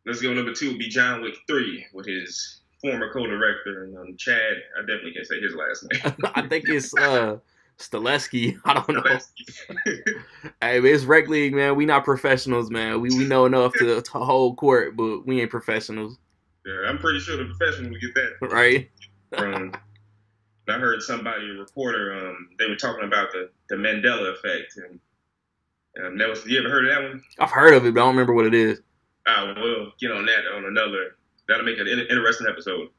Let's go. Number 2 would be John Wick 3 with his former co-director and Chad. I definitely can't say his last name. I think it's Stileski. I don't know. Hey, it's Rec League, man. We not professionals, man. We know enough to hold court, but we ain't professionals. Yeah, I'm pretty sure the professionals will get that. Right. I heard a reporter, they were talking about the Mandela effect. And you ever heard of that one? I've heard of it, but I don't remember what it is. We'll get on that on another. That'll make an interesting episode.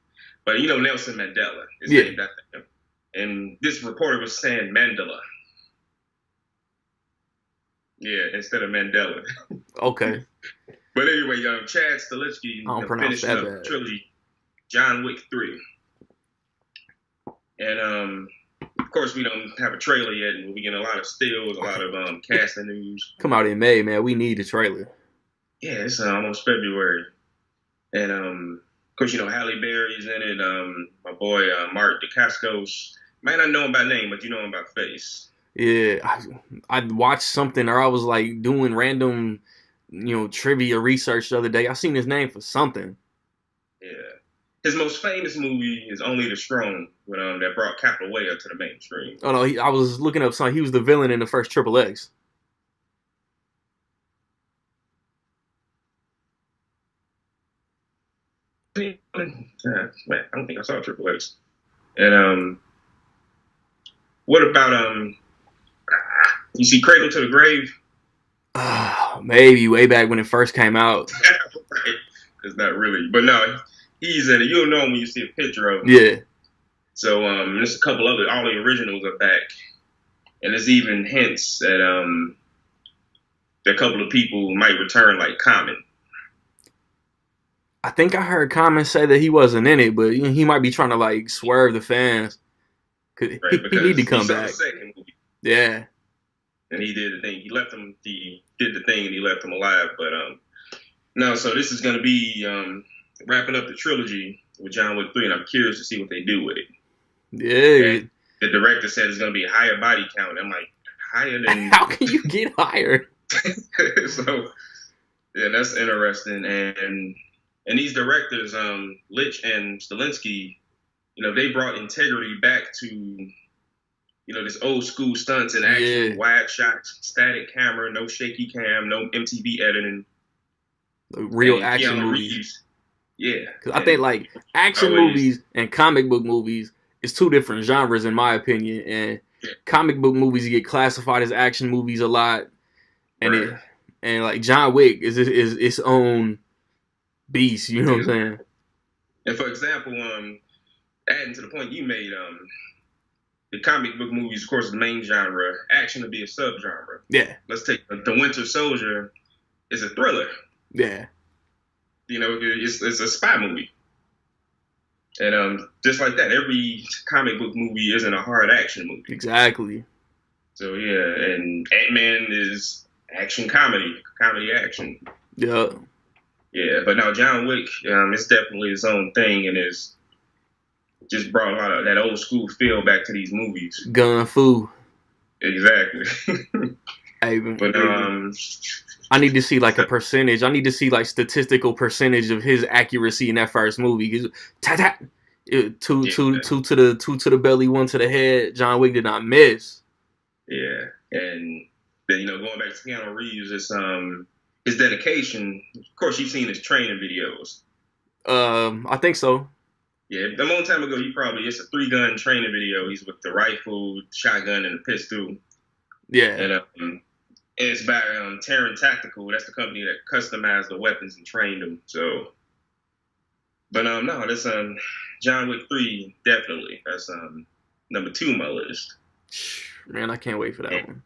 But Nelson Mandela is named after him. And this reporter was saying Mandela. Yeah, instead of Mandela. Okay. But anyway, Chad Stileski finished up the trilogy, John Wick 3. And of course, we don't have a trailer yet, and we get a lot of stills, a lot of casting news. Come out in May, man. We need a trailer. Yeah, it's almost February. And of course, Halle Berry's in it. My boy Mark Dacascos. Might not know him by name, but you know him by face. Yeah, I watched something, or I was like doing random, trivia research the other day. I seen his name for something. Yeah, his most famous movie is Only the Strong, that brought Capoeira to the mainstream. Oh no, I was looking up something. He was the villain in the first Triple X. Man, I don't think I saw Triple X. And what about you see Cradle to the Grave? Maybe way back when it first came out. Right. It's not really, but no, he's in it. You'll know him when you see a picture of him. Yeah. So there's a couple all the originals are back, and there's even hints that a couple of people might return, like Common. I think I heard Common say that he wasn't in it, but he might be trying to like swerve the fans. Right, he need to come back. The second movie. Yeah. And he did the thing. He did the thing, and he left him alive. But no. So this is going to be wrapping up the trilogy with John Wick 3, and I'm curious to see what they do with it. Yeah. And the director said it's going to be a higher body count. I'm like, higher than? How can you get higher? So yeah, that's interesting. And these directors, Leitch and Stileski, they brought integrity back to, this old school stunts and action, wide shots, static camera, no shaky cam, no MTV editing. Real action movies. Yeah. Because I think like action movies and comic book movies is two different genres in my opinion. And comic book movies get classified as action movies a lot. And and like John Wick is its own beast, you know what I'm saying? And for example, adding to the point you made, the comic book movies, of course, is the main genre. Action would be a subgenre. Yeah. Let's take The Winter Soldier is a thriller. Yeah. It's a spy movie. And just like that, every comic book movie isn't a hard action movie. Exactly. So yeah, and Ant-Man is action comedy action. Yeah. Yeah, but now John Wick, it's definitely his own thing, and it's just brought a lot of that old school feel back to these movies. Gun fu. Exactly. Hey, But I need to see like a percentage. I need to see like statistical percentage of his accuracy in that first movie. 'Cause two to the belly, one to the head. John Wick did not miss. yeah, and then going back to Keanu Reeves, it's his dedication. Of course, you've seen his training videos. I think so. Yeah, a long time ago, it's a 3-gun training video. He's with the rifle, shotgun, and the pistol. Yeah. And it's by Terran Tactical. That's the company that customized the weapons and trained them. So, but no, that's John Wick 3 definitely. That's number 2 on my list. Man, I can't wait for that one.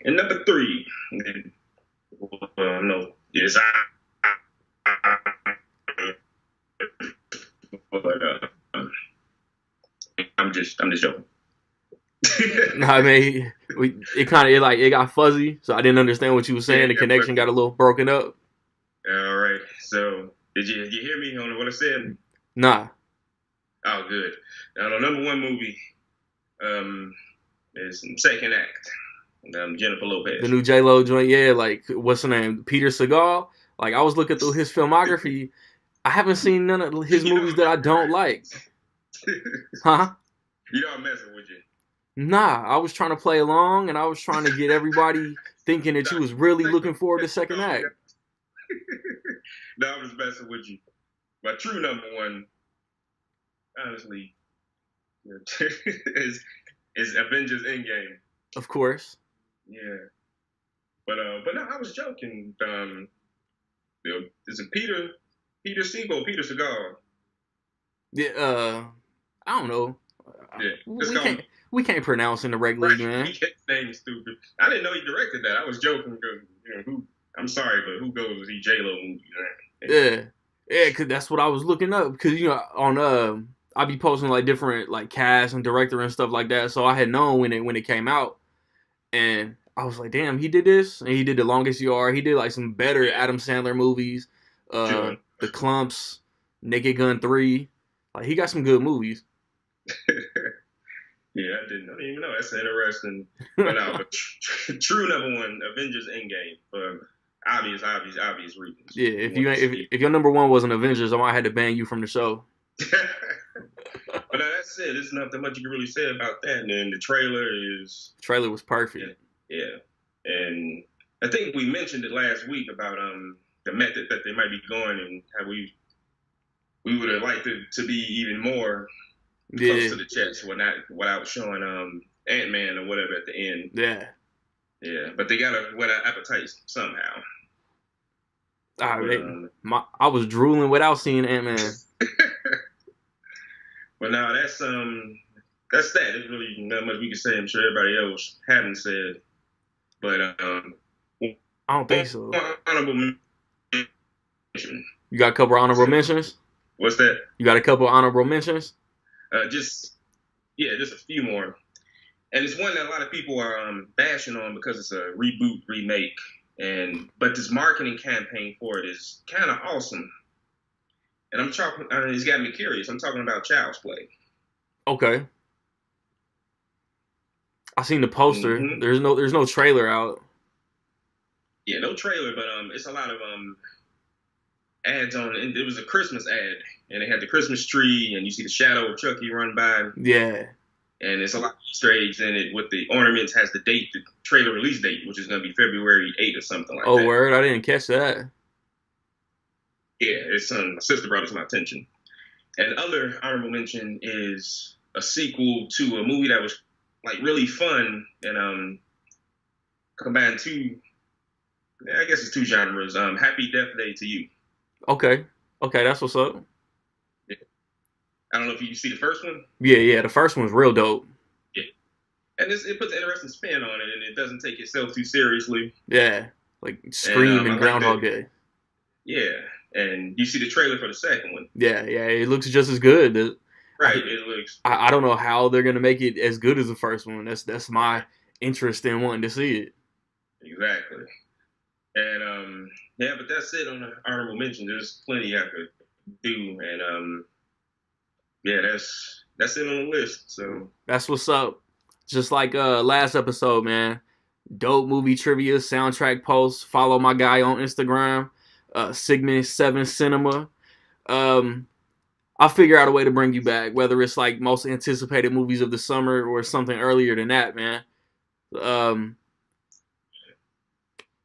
And number 3, no, is but I'm just joking. I mean, it got fuzzy, so I didn't understand what you were saying. The connection got a little broken up. All right. So, did you hear me on what I said? Nah. Oh, good. Now, the number 1 movie is Second Act. Jennifer Lopez. The new J-Lo joint, yeah. Like, what's her name? Peter Segal. Like, I was looking through his filmography. I haven't seen none of his movies that I don't like. Huh? You know I'm messing with you. Nah, I was trying to play along, and I was trying to get everybody thinking that you was really looking forward to Second Act. No, I'm just messing with you. My true number 1, honestly, is Avengers Endgame. Of course. Yeah. But no, I was joking. Is it Peter Segal? Yeah. I don't know. Yeah. We can't pronounce in the regular, right. man. His name's stupid. I didn't know he directed that. I was joking because I'm sorry, but who goes to see J-Lo movies? Yeah, cause that's what I was looking up. Cause on I be posting like different like cast and director and stuff like that. So I had known when it came out, and I was like, damn, he did this, and he did The Longest Yard. He did like some better Adam Sandler movies, The Clumps, Naked Gun 3. Like he got some good movies. Yeah, I didn't even know. That's interesting. But no, but true number 1, Avengers Endgame, for obvious reasons. Yeah, if your number 1 wasn't Avengers, I might have to ban you from the show. But that's it. There's nothing much you can really say about that. And then the trailer was perfect. Yeah, and I think we mentioned it last week about the method that they might be going, and how we would have liked it to be even more close to the chest without showing Ant-Man or whatever at the end. Yeah, but they gotta whet our appetites somehow. I was drooling without seeing Ant-Man. But now that's that. There's really not much we can say. I'm sure everybody else haven't said. But I don't think so. Honorable mention. You got a couple honorable mentions? What's that? You got a couple honorable mentions? Just a few more. And it's one that a lot of people are bashing on because it's a reboot, remake, but this marketing campaign for it is kind of awesome. And it's got me curious. I'm talking about Child's Play. Okay. I seen the poster. Mm-hmm. There's no trailer out. Yeah, no trailer, but it's a lot of ads on it. It was a Christmas ad, and it had the Christmas tree, and you see the shadow of Chucky run by. Yeah. And it's a lot of Easter eggs in it. With the ornaments has the trailer release date, which is going to be February 8th or something like that. Oh, word! I didn't catch that. Yeah, it's my sister brought it to my attention. And other honorable mention is a sequel to a movie that was like really fun and combined I guess it's 2 genres. Happy Death Day to You. Okay, that's what's up. Yeah. I don't know if you see the first one. Yeah, the first one's real dope. Yeah, and it puts an interesting spin on it, and it doesn't take itself too seriously. Yeah, like Scream and Groundhog Day. Yeah, And you see the trailer for the second one. Yeah, it looks just as good. Right, it looks. I don't know how they're gonna make it as good as the first one. That's my interest in wanting to see it. Exactly. And yeah, but that's it on the honorable mention. There's plenty I could do, and yeah, that's it on the list. So that's what's up. Just like last episode, man. Dope movie trivia, soundtrack posts. Follow my guy on Instagram, Sigma7 Cinema. I'll figure out a way to bring you back, whether it's like most anticipated movies of the summer or something earlier than that, man.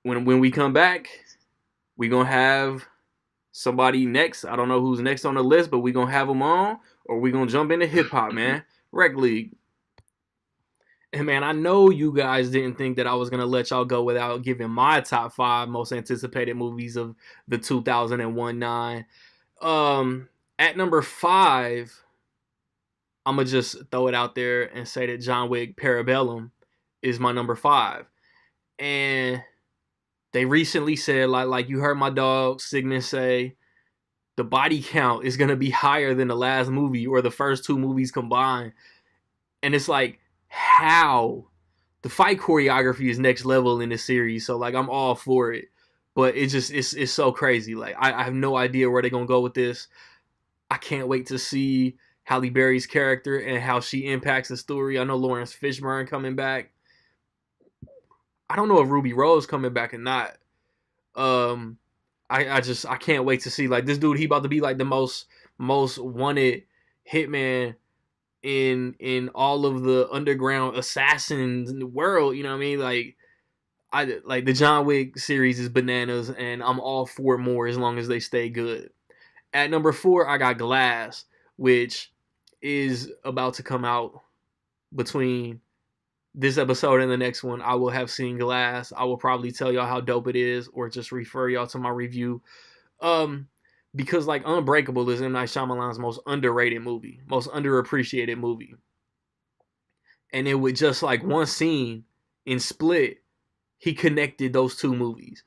When we come back, we gonna have somebody next. I don't know who's next on the list, but we gonna have them on, or we gonna jump into hip hop, man. Rec League. And man, I know you guys didn't think that I was gonna let y'all go without giving my top 5 most anticipated movies of the 2001-9. At number 5, I'm gonna just throw it out there and say that John Wick Parabellum is my number 5. And they recently said, like you heard my dog Sigmund say, the body count is gonna be higher than the last movie or the first 2 movies combined. And it's like, how? The fight choreography is next level in this series, so like I'm all for it. But it's so crazy. Like I have no idea where they're gonna go with this. I can't wait to see Halle Berry's character and how she impacts the story. I know Lawrence Fishburne coming back. I don't know if Ruby Rose coming back or not. I can't wait to see, like, this dude, he about to be like the most wanted hitman in all of the underground assassins in the world. You know what I mean? Like the John Wick series is bananas, and I'm all for more as long as they stay good. At number 4, I got Glass, which is about to come out between this episode and the next one. I will have seen Glass. I will probably tell y'all how dope it is, or just refer y'all to my review. Because like Unbreakable is M. Night Shyamalan's most underrated movie, most underappreciated movie. And it with just like one scene in Split, he connected those 2 movies.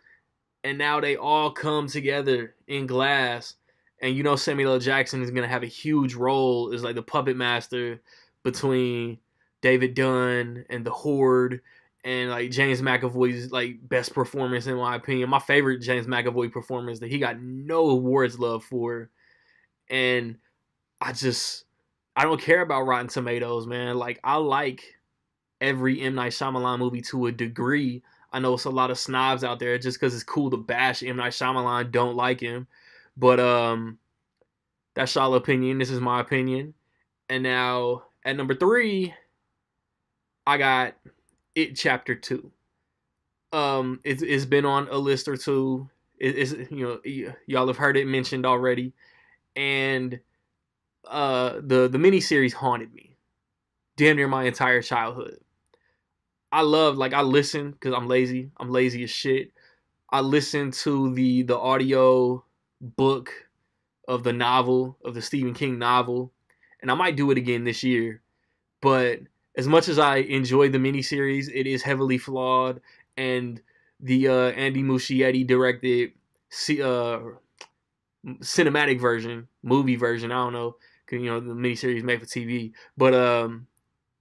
And now they all come together in Glass. And you know Samuel L. Jackson is going to have a huge role as like the puppet master between David Dunn and the Horde, and like James McAvoy's like best performance in my opinion. My favorite James McAvoy performance that he got no awards love for. And I don't care about Rotten Tomatoes, man. Like I like every M. Night Shyamalan movie to a degree. I know it's a lot of snobs out there just because it's cool to bash M. Night Shyamalan, don't like him. But that's y'all opinion. This is my opinion. And now at number 3, I got It Chapter 2. It's been on a list or two. It's y'all have heard it mentioned already. And the miniseries haunted me damn near my entire childhood. I listen because I'm lazy. I'm lazy as shit. I listen to the audio book of the novel, of the Stephen King novel, and I might do it again this year. But as much as I enjoy the miniseries, it is heavily flawed, and the Andy Muschietti directed cinematic version, movie version, I don't know, because the miniseries made for TV, but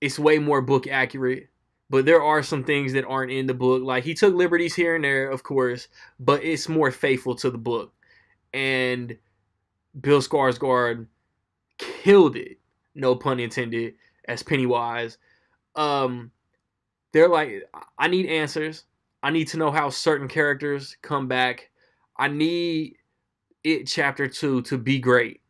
it's way more book accurate. But there are some things that aren't in the book. Like, he took liberties here and there, of course, but it's more faithful to the book. And Bill Skarsgård killed it, no pun intended, as Pennywise. They're like, I need answers. I need to know how certain characters come back. I need It Chapter 2 to be great,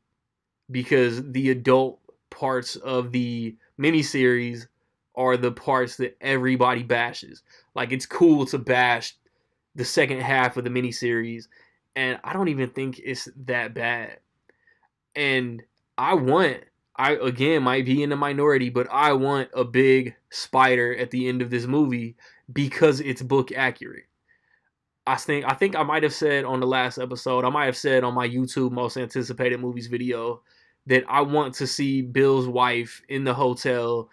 because the adult parts of the miniseries are the parts that everybody bashes. Like, it's cool to bash the second half of the miniseries, and I don't even think it's that bad. And I again, might be in the minority, but I want a big spider at the end of this movie because it's book accurate. I think I might have said on the last episode, I might have said on my YouTube most anticipated movies video, that I want to see Bill's wife in the hotel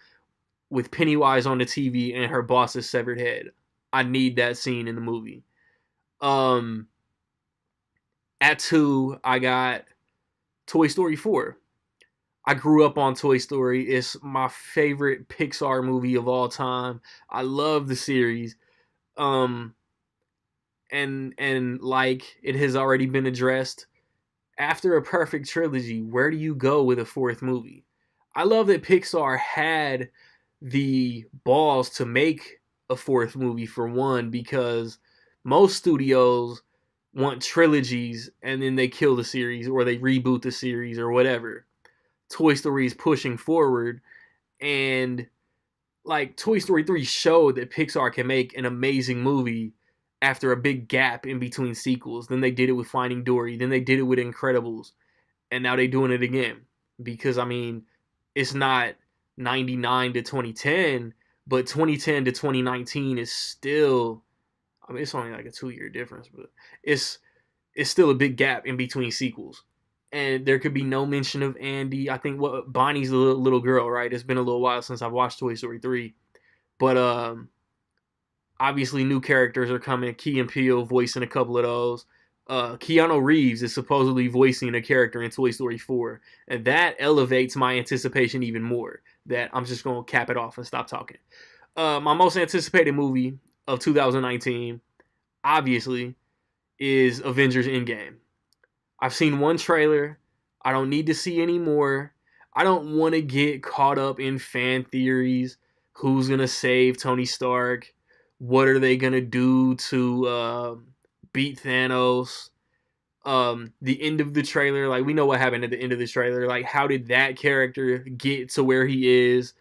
with Pennywise on the TV and her boss's severed head. I need that scene in the movie. At 2, I got Toy Story 4. I grew up on Toy Story. It's my favorite Pixar movie of all time. I love the series. Um, and like it has already been addressed, after a perfect trilogy, where do you go with a fourth movie? I love that Pixar had the balls to make a fourth movie, for one, because most studios want trilogies and then they kill the series or they reboot the series or whatever. Toy Story is pushing forward, and like Toy Story 3 showed that Pixar can make an amazing movie after a big gap in between sequels. Then they did it with Finding Dory, then they did it with Incredibles, and now they're doing it again. Because I mean, it's not 99 to 2010, but 2010 to 2019 is still, I mean, it's only like a 2-year difference, but it's still a big gap in between sequels. And there could be no mention of Andy. I think what Bonnie's a little girl, right? It's been a little while since I've watched Toy Story 3. But obviously new characters are coming. Key and Peele voicing a couple of those. Keanu Reeves is supposedly voicing a character in Toy Story 4. And that elevates my anticipation even more. That I'm just going to cap it off and stop talking. My most anticipated movie of 2019, obviously, is Avengers Endgame. I've seen one trailer. I don't need to see any more. I don't want to get caught up in fan theories. Who's going to save Tony Stark? What are they going to do to beat Thanos? The end of the trailer, like we know what happened at the end of the trailer. Like, how did that character get to where he is?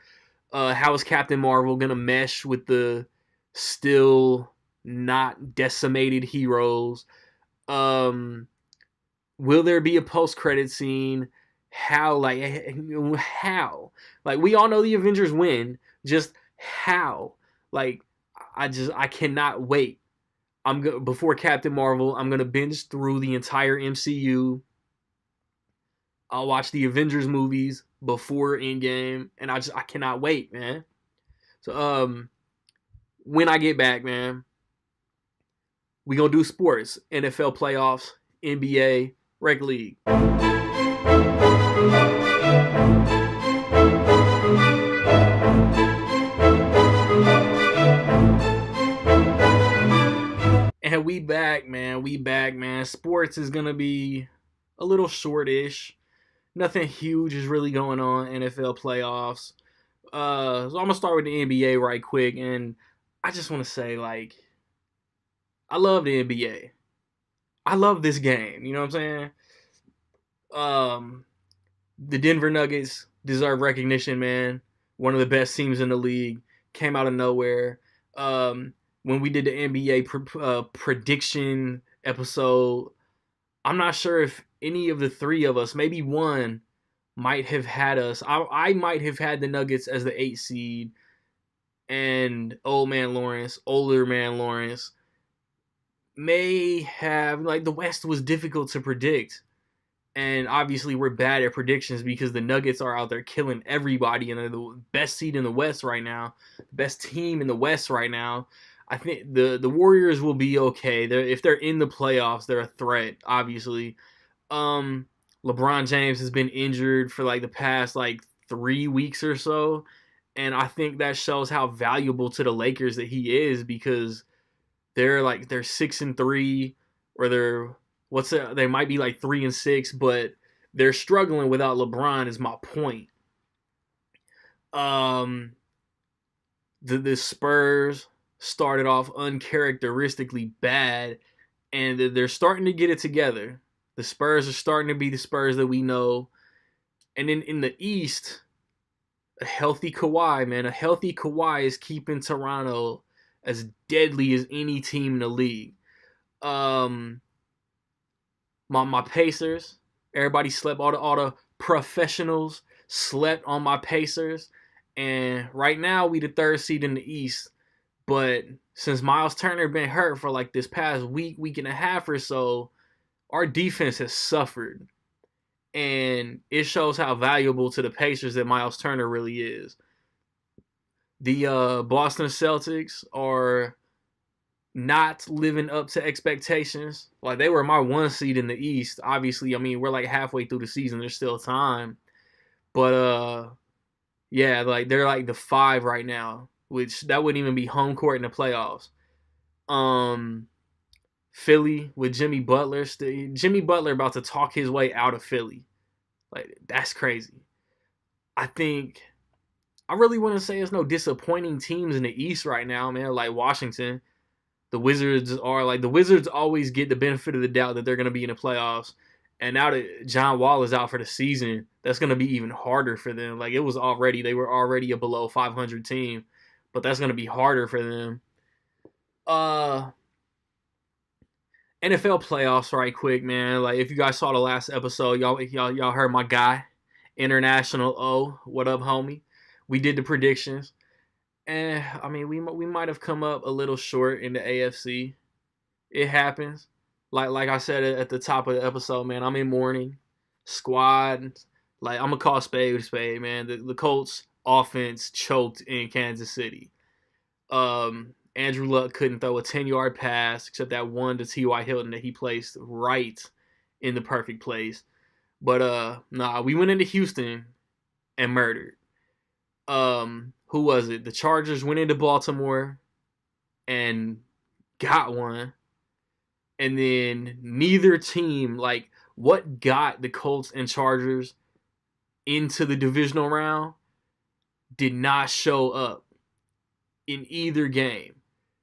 How is Captain Marvel going to mesh with the still not decimated heroes? Will there be a post-credit scene? How? Like, we all know the Avengers win. Just how? Like, I cannot wait. Before Captain Marvel, I'm gonna binge through the entire MCU. I'll watch the Avengers movies before Endgame, and I cannot wait, man. So when I get back, man, we gonna do sports, NFL playoffs, NBA, Rec League. And we back, man. We back, man. Sports is gonna be a little shortish. Nothing huge is really going on. NFL playoffs. So I'm gonna start with the NBA right quick, and I just want to say, like, I love the NBA. I love this game. You know what I'm saying? The Denver Nuggets deserve recognition, man. One of the best teams in the league. Came out of nowhere. When we did the NBA prediction episode, I'm not sure if any of the three of us, maybe one, might have had us. I might have had the Nuggets as the 8th seed, and older man Lawrence, may have, like, the West was difficult to predict. And obviously we're bad at predictions because the Nuggets are out there killing everybody and they're the best seed in the West right now, the best team in the West right now. I think the Warriors will be okay. If they're in the playoffs, they're a threat, obviously. LeBron James has been injured for like the past 3 weeks or so, and I think that shows how valuable to the Lakers that he is, because they're 6-3, or they might be 3-6, but they're struggling without LeBron, is my point. The Spurs started off uncharacteristically bad, and they're starting to get it together. The Spurs are starting to be the Spurs that we know. And then in the East, a healthy Kawhi, man. A healthy Kawhi is keeping Toronto as deadly as any team in the league. My Pacers, everybody slept, all the professionals slept on my Pacers. And right now, we the 3rd seed in the East. But since Miles Turner been hurt for this past week and a half or so, our defense has suffered. And it shows how valuable to the Pacers that Miles Turner really is. The Boston Celtics are not living up to expectations. Like, they were my 1 seed in the East. Obviously, I mean, we're like halfway through the season. There's still time. But, yeah, like, they're like the 5 right now, which that wouldn't even be home court in the playoffs. Philly with Jimmy Butler. Jimmy Butler about to talk his way out of Philly. Like, that's crazy. I really want to say there's no disappointing teams in the East right now, man. Like Washington. The Wizards always get the benefit of the doubt that they're going to be in the playoffs. And now that John Wall is out for the season, that's going to be even harder for them. Like, they were already a below 500 team, but that's going to be harder for them. NFL playoffs right quick, man. Like, if you guys saw the last episode, y'all heard my guy, International O. What up, homie? We did the predictions. And, I mean, we might have come up a little short in the AFC. It happens. Like I said at the top of the episode, man, I'm in mourning. Squad. Like, I'm going to call spade a spade, man. The Colts offense choked in Kansas City. Andrew Luck couldn't throw a 10-yard pass except that one to T.Y. Hilton that he placed right in the perfect place. But, we went into Houston and murdered. Who was it? The Chargers went into Baltimore and got one. And then neither team, like, what got the Colts and Chargers into the divisional round did not show up in either game.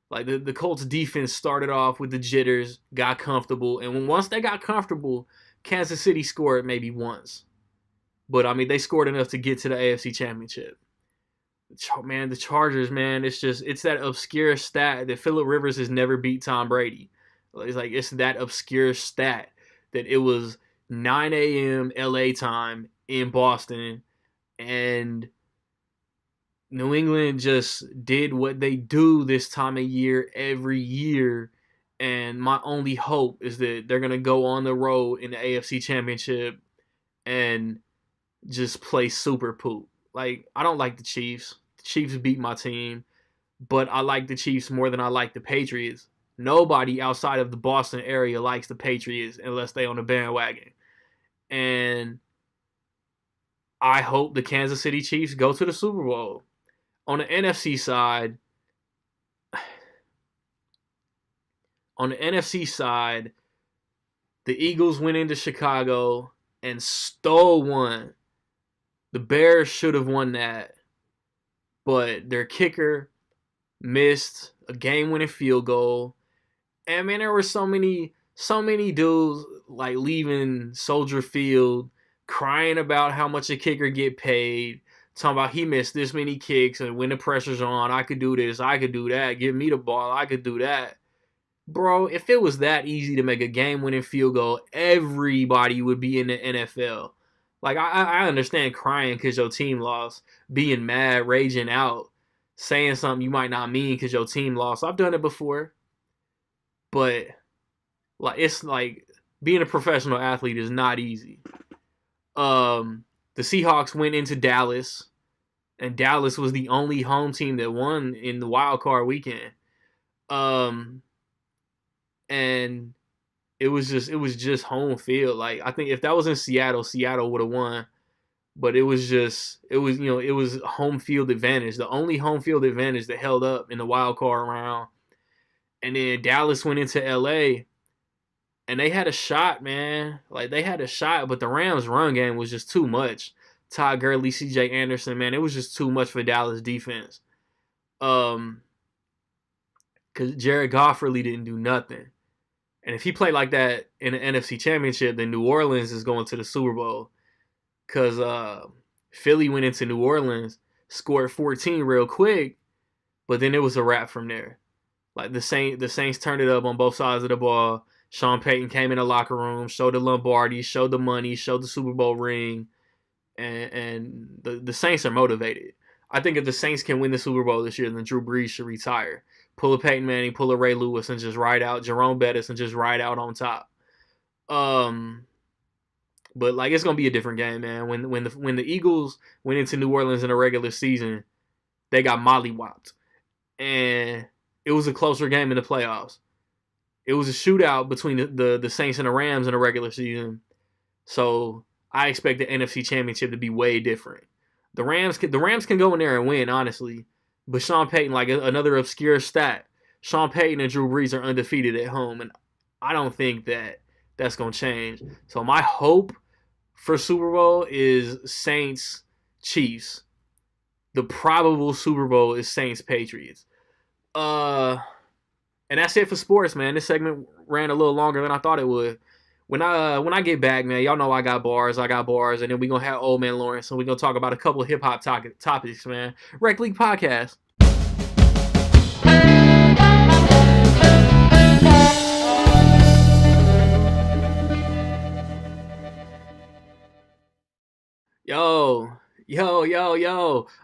Like, the Colts defense started off with the jitters, got comfortable, and once they got comfortable, Kansas City scored maybe once. But, I mean, they scored enough to get to the AFC Championship. Man, the Chargers, man, it's that obscure stat that Phillip Rivers has never beat Tom Brady. It's that obscure stat that it was 9 a.m. LA time in Boston, and New England just did what they do this time of year every year. And my only hope is that they're going to go on the road in the AFC Championship and just play super poop. Like, I don't like the Chiefs. The Chiefs beat my team, but I like the Chiefs more than I like the Patriots. Nobody outside of the Boston area likes the Patriots unless they on the bandwagon. And I hope the Kansas City Chiefs go to the Super Bowl. On the NFC side, the Eagles went into Chicago and stole one. The Bears should have won that, but their kicker missed a game-winning field goal. And, man, there were so many dudes, like, leaving Soldier Field crying about how much a kicker get paid, talking about he missed this many kicks, and when the pressure's on, I could do this, I could do that, give me the ball, I could do that. Bro, if it was that easy to make a game-winning field goal, everybody would be in the NFL. Like, I understand crying because your team lost, being mad, raging out, saying something you might not mean because your team lost. I've done it before. But, like, it's like being a professional athlete is not easy. The Seahawks went into Dallas, and Dallas was the only home team that won in the wild card weekend. And it was just home field. Like, I think if that was in Seattle, Seattle would have won. But it was home field advantage. The only home field advantage that held up in the wild card round. And then Dallas went into LA, and they had a shot, man. Like, they had a shot, but the Rams' run game was just too much. Todd Gurley, C.J. Anderson, man, it was just too much for Dallas defense. Because Jared Goff really didn't do nothing. And if he played like that in the NFC Championship, then New Orleans is going to the Super Bowl. Because Philly went into New Orleans, scored 14 real quick, but then it was a wrap from there. Like, the Saints turned it up on both sides of the ball. Sean Payton came in the locker room, showed the Lombardi, showed the money, showed the Super Bowl ring, and the Saints are motivated. I think if the Saints can win the Super Bowl this year, then Drew Brees should retire. Pull a Peyton Manning, pull a Ray Lewis, and just ride out Jerome Bettis and just ride out on top. But, like, it's gonna be a different game, man. When the Eagles went into New Orleans in the regular season, they got mollywopped. And it was a closer game in the playoffs. It was a shootout between the Saints and the Rams in the regular season. So I expect the NFC Championship to be way different. The Rams can go in there and win, honestly. But Sean Payton, like another obscure stat, Sean Payton and Drew Brees are undefeated at home, and I don't think that's going to change. So my hope for Super Bowl is Saints Chiefs. The probable Super Bowl is Saints Patriots. And that's it for sports, man. This segment ran a little longer than I thought it would. When I get back, man, y'all know I got bars, and then we're gonna have Old Man Lawrence, and we're gonna talk about a couple of hip hop topics, man. Rec League Podcast. Yo,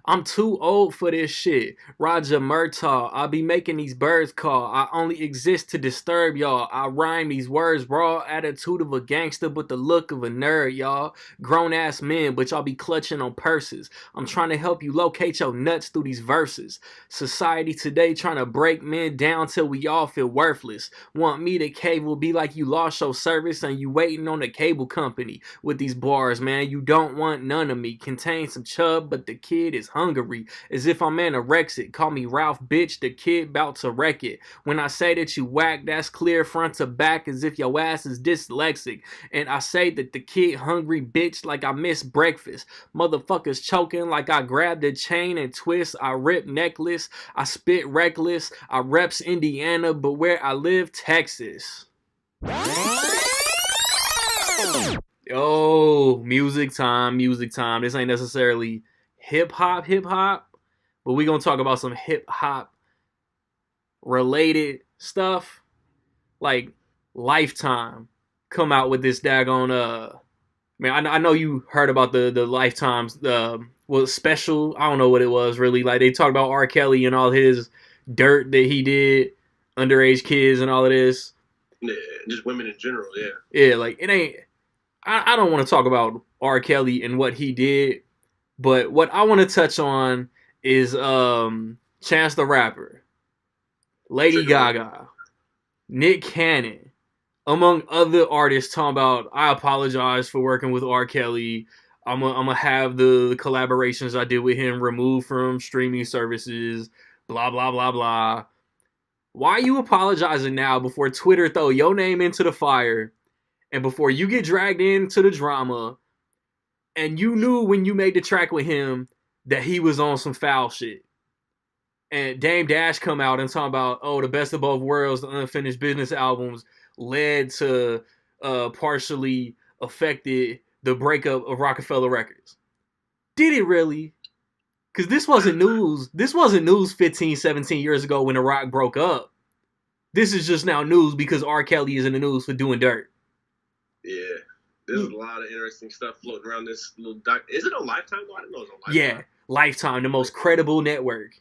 I'm too old for this shit. Roger Murtaugh, I be making these birds call. I only exist to disturb y'all. I rhyme these words, raw attitude of a gangster, but the look of a nerd, y'all. Grown ass men, but y'all be clutching on purses. I'm trying to help you locate your nuts through these verses. Society today trying to break men down till we all feel worthless. Want me to cable be like you lost your service and you waiting on the cable company. With these bars, man, you don't want none of me. Contain some chub, but the kid is hungry. As if I'm anorexic. Call me Ralph, bitch, the kid bout to wreck it. When I say that you whack, that's clear front to back, as if your ass is dyslexic. And I say that the kid hungry, bitch, like I missed breakfast. Motherfuckers choking like I grabbed a chain and twist. I rip necklace. I spit reckless. I reps Indiana, but where I live, Texas. Yo, music time. This ain't necessarily hip hop, but we gonna talk about some hip hop related stuff. Like Lifetime come out with this daggone man, I know you heard about the Lifetime's special. I don't know what it was really. Like they talked about R. Kelly and all his dirt that he did, underage kids and all of this. Yeah, just women in general, yeah. Yeah, like it ain't. I don't want to talk about R. Kelly and what he did, but what I want to touch on is Chance the Rapper, Lady Gaga, Nick Cannon, among other artists talking about, I apologize for working with R. Kelly. I'm gonna have the collaborations I did with him removed from streaming services, blah, blah, blah, blah. Why are you apologizing now before Twitter throw your name into the fire? And before you get dragged into the drama, and you knew when you made the track with him that he was on some foul shit. And Dame Dash come out and talk about, the Best of Both Worlds, the Unfinished Business albums led to partially affected the breakup of Rockefeller Records. Did it really? Because this wasn't news. This wasn't news 15, 17 years ago when The Rock broke up. This is just now news because R. Kelly is in the news for doing dirt. Yeah, there's a lot of interesting stuff floating around this little doc. Is it on Lifetime? No, I didn't know it was on Lifetime. Yeah, Lifetime, the most credible network.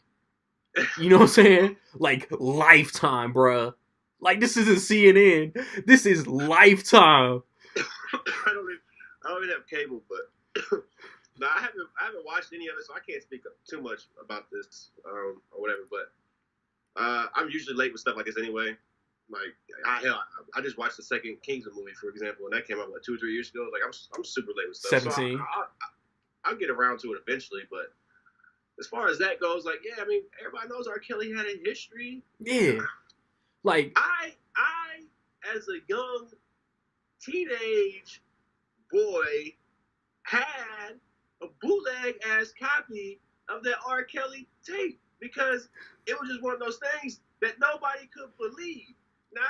You know what I'm saying? Like, Lifetime, bruh. Like, this isn't CNN. This is Lifetime. I don't even have cable, but no, I haven't watched any of it, so I can't speak too much about this or whatever. But I'm usually late with stuff like this anyway. Like, I just watched the second Kingsman movie, for example, and that came out 2 or 3 years ago. Like, I'm super late with stuff. 17. So I'll get around to it eventually, but as far as that goes, like, yeah, I mean, everybody knows R. Kelly had a history. Yeah. Like, I as a young teenage boy, had a bootleg-ass copy of that R. Kelly tape because it was just one of those things that nobody could believe. Now,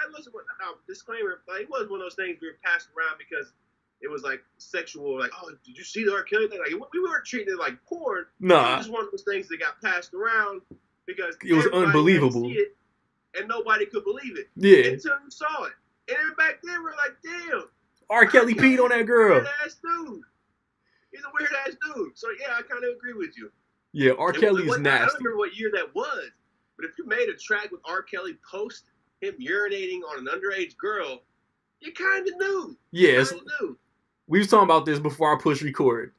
disclaimer, like, it was one of those things we were passing around because it was like sexual, like, oh, did you see the R. Kelly thing? Like, we weren't treating it like porn. Nah. It was just one of those things that got passed around because it was unbelievable. See it, and nobody could believe it. Yeah. Until you saw it. And then back then, we're like, damn. R. Kelly peed on that girl. Weird-ass dude. He's a weird-ass dude. So, yeah, I kind of agree with you. Yeah, R. Kelly is nasty. I don't remember what year that was, but if you made a track with R. Kelly post him urinating on an underage girl, you kind of knew. Yes. We was talking about this before I pushed record.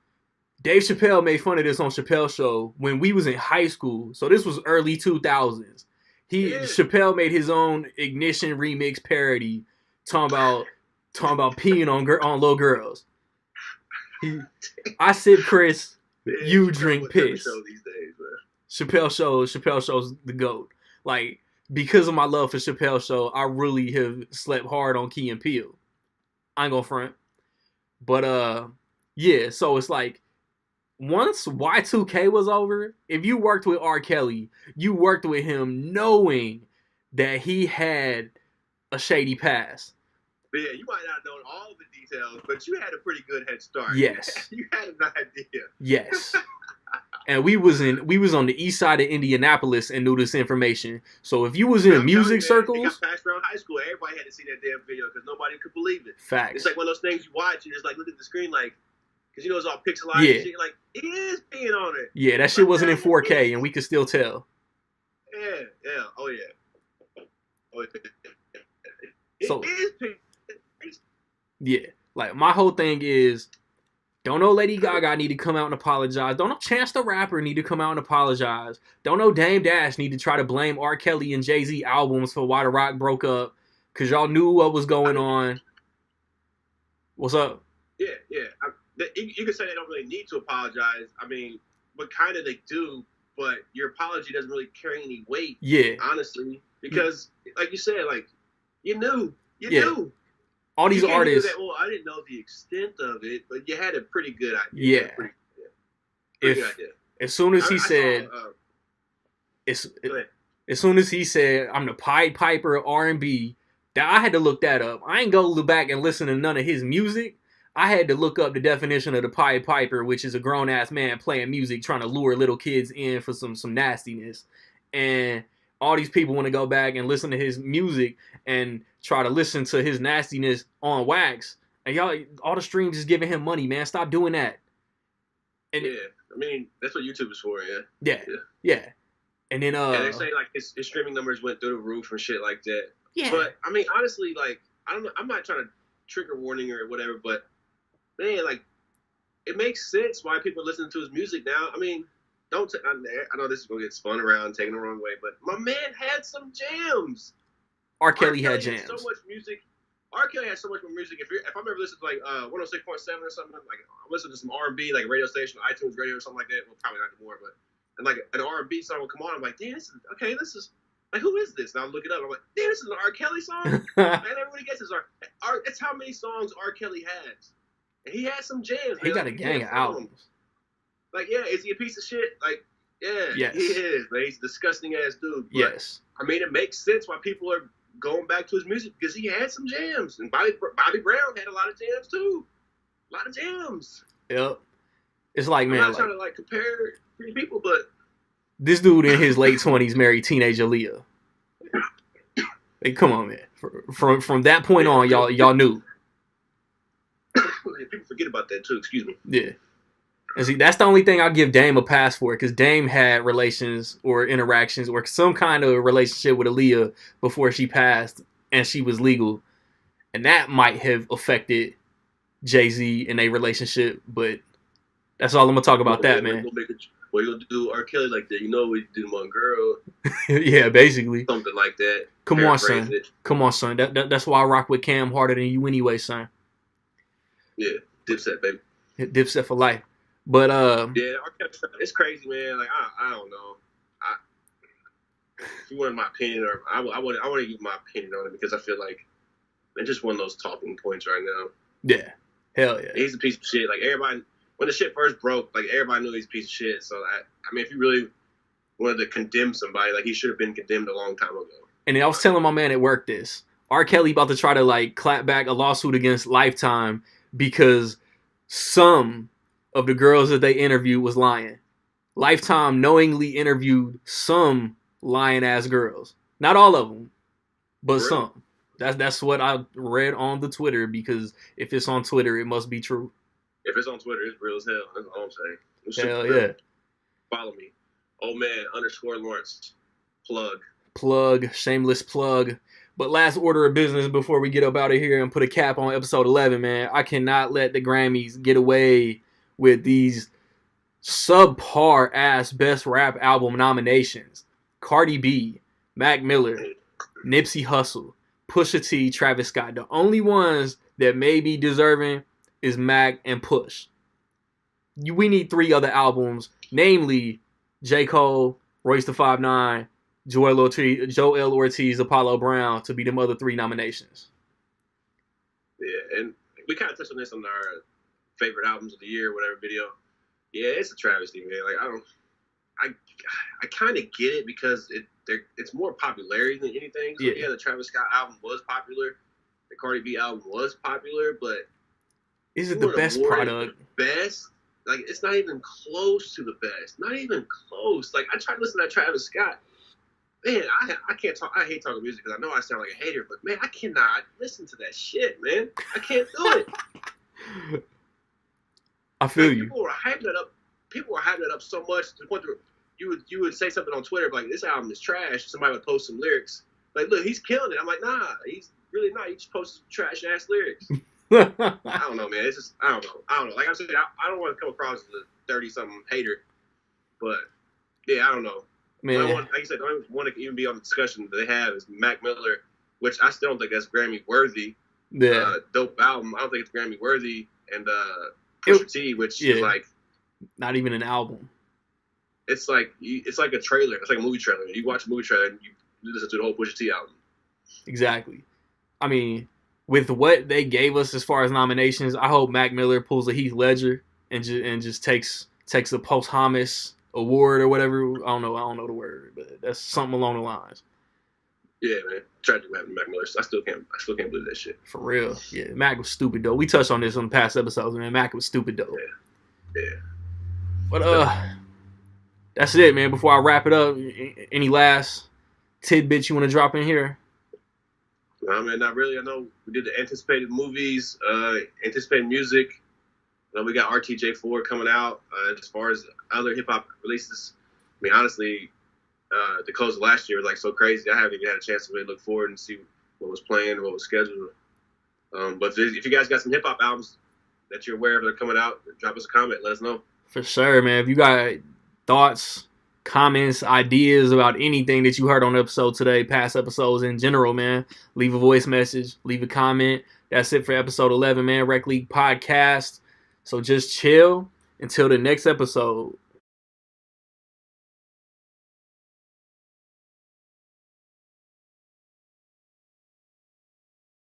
Dave Chappelle made fun of this on Chappelle's show when we was in high school. So this was early 2000s. Chappelle made his own Ignition remix parody, talking about peeing on little girls. I sip Chris, you drink piss. Chappelle Show's the GOAT. Like, because of my love for Chappelle Show, I really have slept hard on Key and Peele. I ain't gonna front. But yeah, so it's like, once Y2K was over, if you worked with R. Kelly, you worked with him knowing that he had a shady past. But yeah, you might not know all the details, but you had a pretty good head start. Yes. You had an idea. Yes. And we was on the east side of Indianapolis and knew this information. So if you was in music circles, it got passed around high school. Everybody had to see that damn video because nobody could believe it. Facts. It's like one of those things you watch and just like look at the screen like, because you know it's all pixelized. Yeah. And shit, like it is peeing on it. Yeah, that shit wasn't in 4K and we could still tell. Yeah. Oh yeah. So, it is peeing. Yeah, like my whole thing is, don't know Lady Gaga need to come out and apologize. Don't know Chance the Rapper need to come out and apologize. Don't know Dame Dash need to try to blame R. Kelly and Jay-Z albums for why The Rock broke up, because y'all knew what was going on. What's up? Yeah. You could say they don't really need to apologize. I mean, but kind of they do, but your apology doesn't really carry any weight. Yeah. Honestly, because like you said, like you knew. All these artists. Well, I didn't know the extent of it, but you had a pretty good idea. Yeah. Pretty good idea. As soon as he said, as soon as he said, I'm the Pied Piper of R&B, I had to look that up. I ain't go look back and listen to none of his music. I had to look up the definition of the Pied Piper, which is a grown-ass man playing music, trying to lure little kids in for some nastiness. And all these people want to go back and listen to his music and try to listen to his nastiness on wax. And y'all, all the streams is giving him money, man. Stop doing that. And yeah, I mean, that's what YouTube is for, yeah. And then and they say like his streaming numbers went through the roof and shit like that. Yeah. But I mean, honestly, like I don't know, I'm not trying to trigger warning or whatever, but man, like it makes sense why people listen to his music now. I mean, I know this is gonna get spun around, taken the wrong way, but my man had some jams. R. Kelly had jams. So much music. R. Kelly has so much more music. If I'm ever listening to like 106.7 or something, like I'm listening to some R&B, like radio station, iTunes radio or something like that. Well, probably not anymore, but and like an R&B song will come on. I'm like, damn, this is like, who is this? And I'll look it up. I'm like, damn, this is an R. Kelly song. And everybody guesses it's how many songs R. Kelly has, and he has some jams. He got a gang of albums. Like, yeah, is he a piece of shit? Like, yeah, yes. He is, man. He's a disgusting ass dude. But, yes. I mean, it makes sense why people are going back to his music because he had some jams, and Bobby Brown had a lot of jams too. A lot of jams. Yep. It's like, man, I'm not trying to like compare three people, but this dude in his late 20s married teenage Aaliyah. Hey, come on, man. From that point on, y'all knew. People forget about that too. Excuse me. Yeah. And see, that's the only thing I'll give Dame a pass for, because Dame had relations or interactions or some kind of relationship with Aaliyah before she passed and she was legal. And that might have affected Jay-Z and their relationship, but that's all I'm going to talk about that, man. What you gonna do R. Kelly like that? You know we did one girl. Yeah, basically. Something like that. Come on, son. That's why I rock with Cam harder than you anyway, son. Yeah, Dipset, baby. Dipset for life. But yeah, it's crazy, man. Like I don't know. If you wanted my opinion, or I want to give my opinion on it because I feel like it's just one of those talking points right now. Yeah, hell yeah. He's a piece of shit. Like everybody, when the shit first broke, like everybody knew he's a piece of shit. So I mean, if you really wanted to condemn somebody, like he should have been condemned a long time ago. And I was telling my man at work this. R. Kelly about to try to like clap back a lawsuit against Lifetime because some of the girls that they interviewed was lying. Lifetime knowingly interviewed some lying ass girls. Not all of them, but really? Some. That's what I read on the Twitter, because if it's on Twitter, it must be true. If it's on Twitter, it's real as hell. That's all I'm saying. It's hell real. Yeah. Follow me. Oh man, _Lawrence. Plug. Shameless plug. But last order of business before we get up out of here and put a cap on episode 11, man. I cannot let the Grammys get away with these subpar ass best rap album nominations. Cardi B, Mac Miller, Nipsey Hussle, Pusha T, Travis Scott. The only ones that may be deserving is Mac and Push. We need 3 other albums, namely J. Cole, Royce the 5'9", Joel Ortiz, Apollo Brown, to be them other 3 nominations. Yeah, and we kind of touched on this on our favorite albums of the year, whatever video. Yeah, it's a travesty, man. Like I kind of get it because it's more popularity than anything. So yeah, the Travis Scott album was popular, the Cardi B album was popular, but is it the best product? The best? Like, it's not even close to the best. Not even close. Like, I tried to listen to Travis Scott. Man, I can't talk. I hate talking music because I know I sound like a hater, but man, I cannot listen to that shit, man. I can't do it. I feel you. People were hyping it up. People were hyping it up so much to the point where you would say something on Twitter like, "This album is trash." Somebody would post some lyrics like, "Look, he's killing it." I'm like, "Nah, he's really not. He just posted trash ass lyrics." I don't know, man. It's just I don't know. Like I said, I don't want to come across as a 30-something hater, but yeah, I don't know. Man, like I said, the only one that can even be on the discussion that they have is Mac Miller, which I still don't think that's Grammy worthy. Yeah, dope album. I don't think it's Grammy worthy, and Pusha T, which is like not even an album. It's like a trailer. It's like a movie trailer. You watch a movie trailer and you listen to the whole Pusha T album. Exactly. I mean, with what they gave us as far as nominations, I hope Mac Miller pulls a Heath Ledger and just takes a posthumous award or whatever. I don't know the word, but that's something along the lines. Yeah, man. Tragic what happened to Mac Miller. I still can't believe that shit. For real. Yeah, Mac was stupid though. We touched on this on the past episodes, man. Mac was stupid though. Yeah. But that's it, man. Before I wrap it up, any last tidbits you want to drop in here? No, man, not really. I know we did the anticipated movies, anticipated music. I know we got RTJ4 coming out. As far as other hip-hop releases, I mean, honestly, the close of last year was like so crazy. I haven't even had a chance to really look forward and see what was planned or what was scheduled. But if you guys got some hip-hop albums that you're aware of that are coming out, drop us a comment. Let us know. For sure, man. If you got thoughts, comments, ideas about anything that you heard on the episode today, past episodes in general, man, leave a voice message, leave a comment. That's it for episode 11, man. Rec League Podcast. So just chill until the next episode.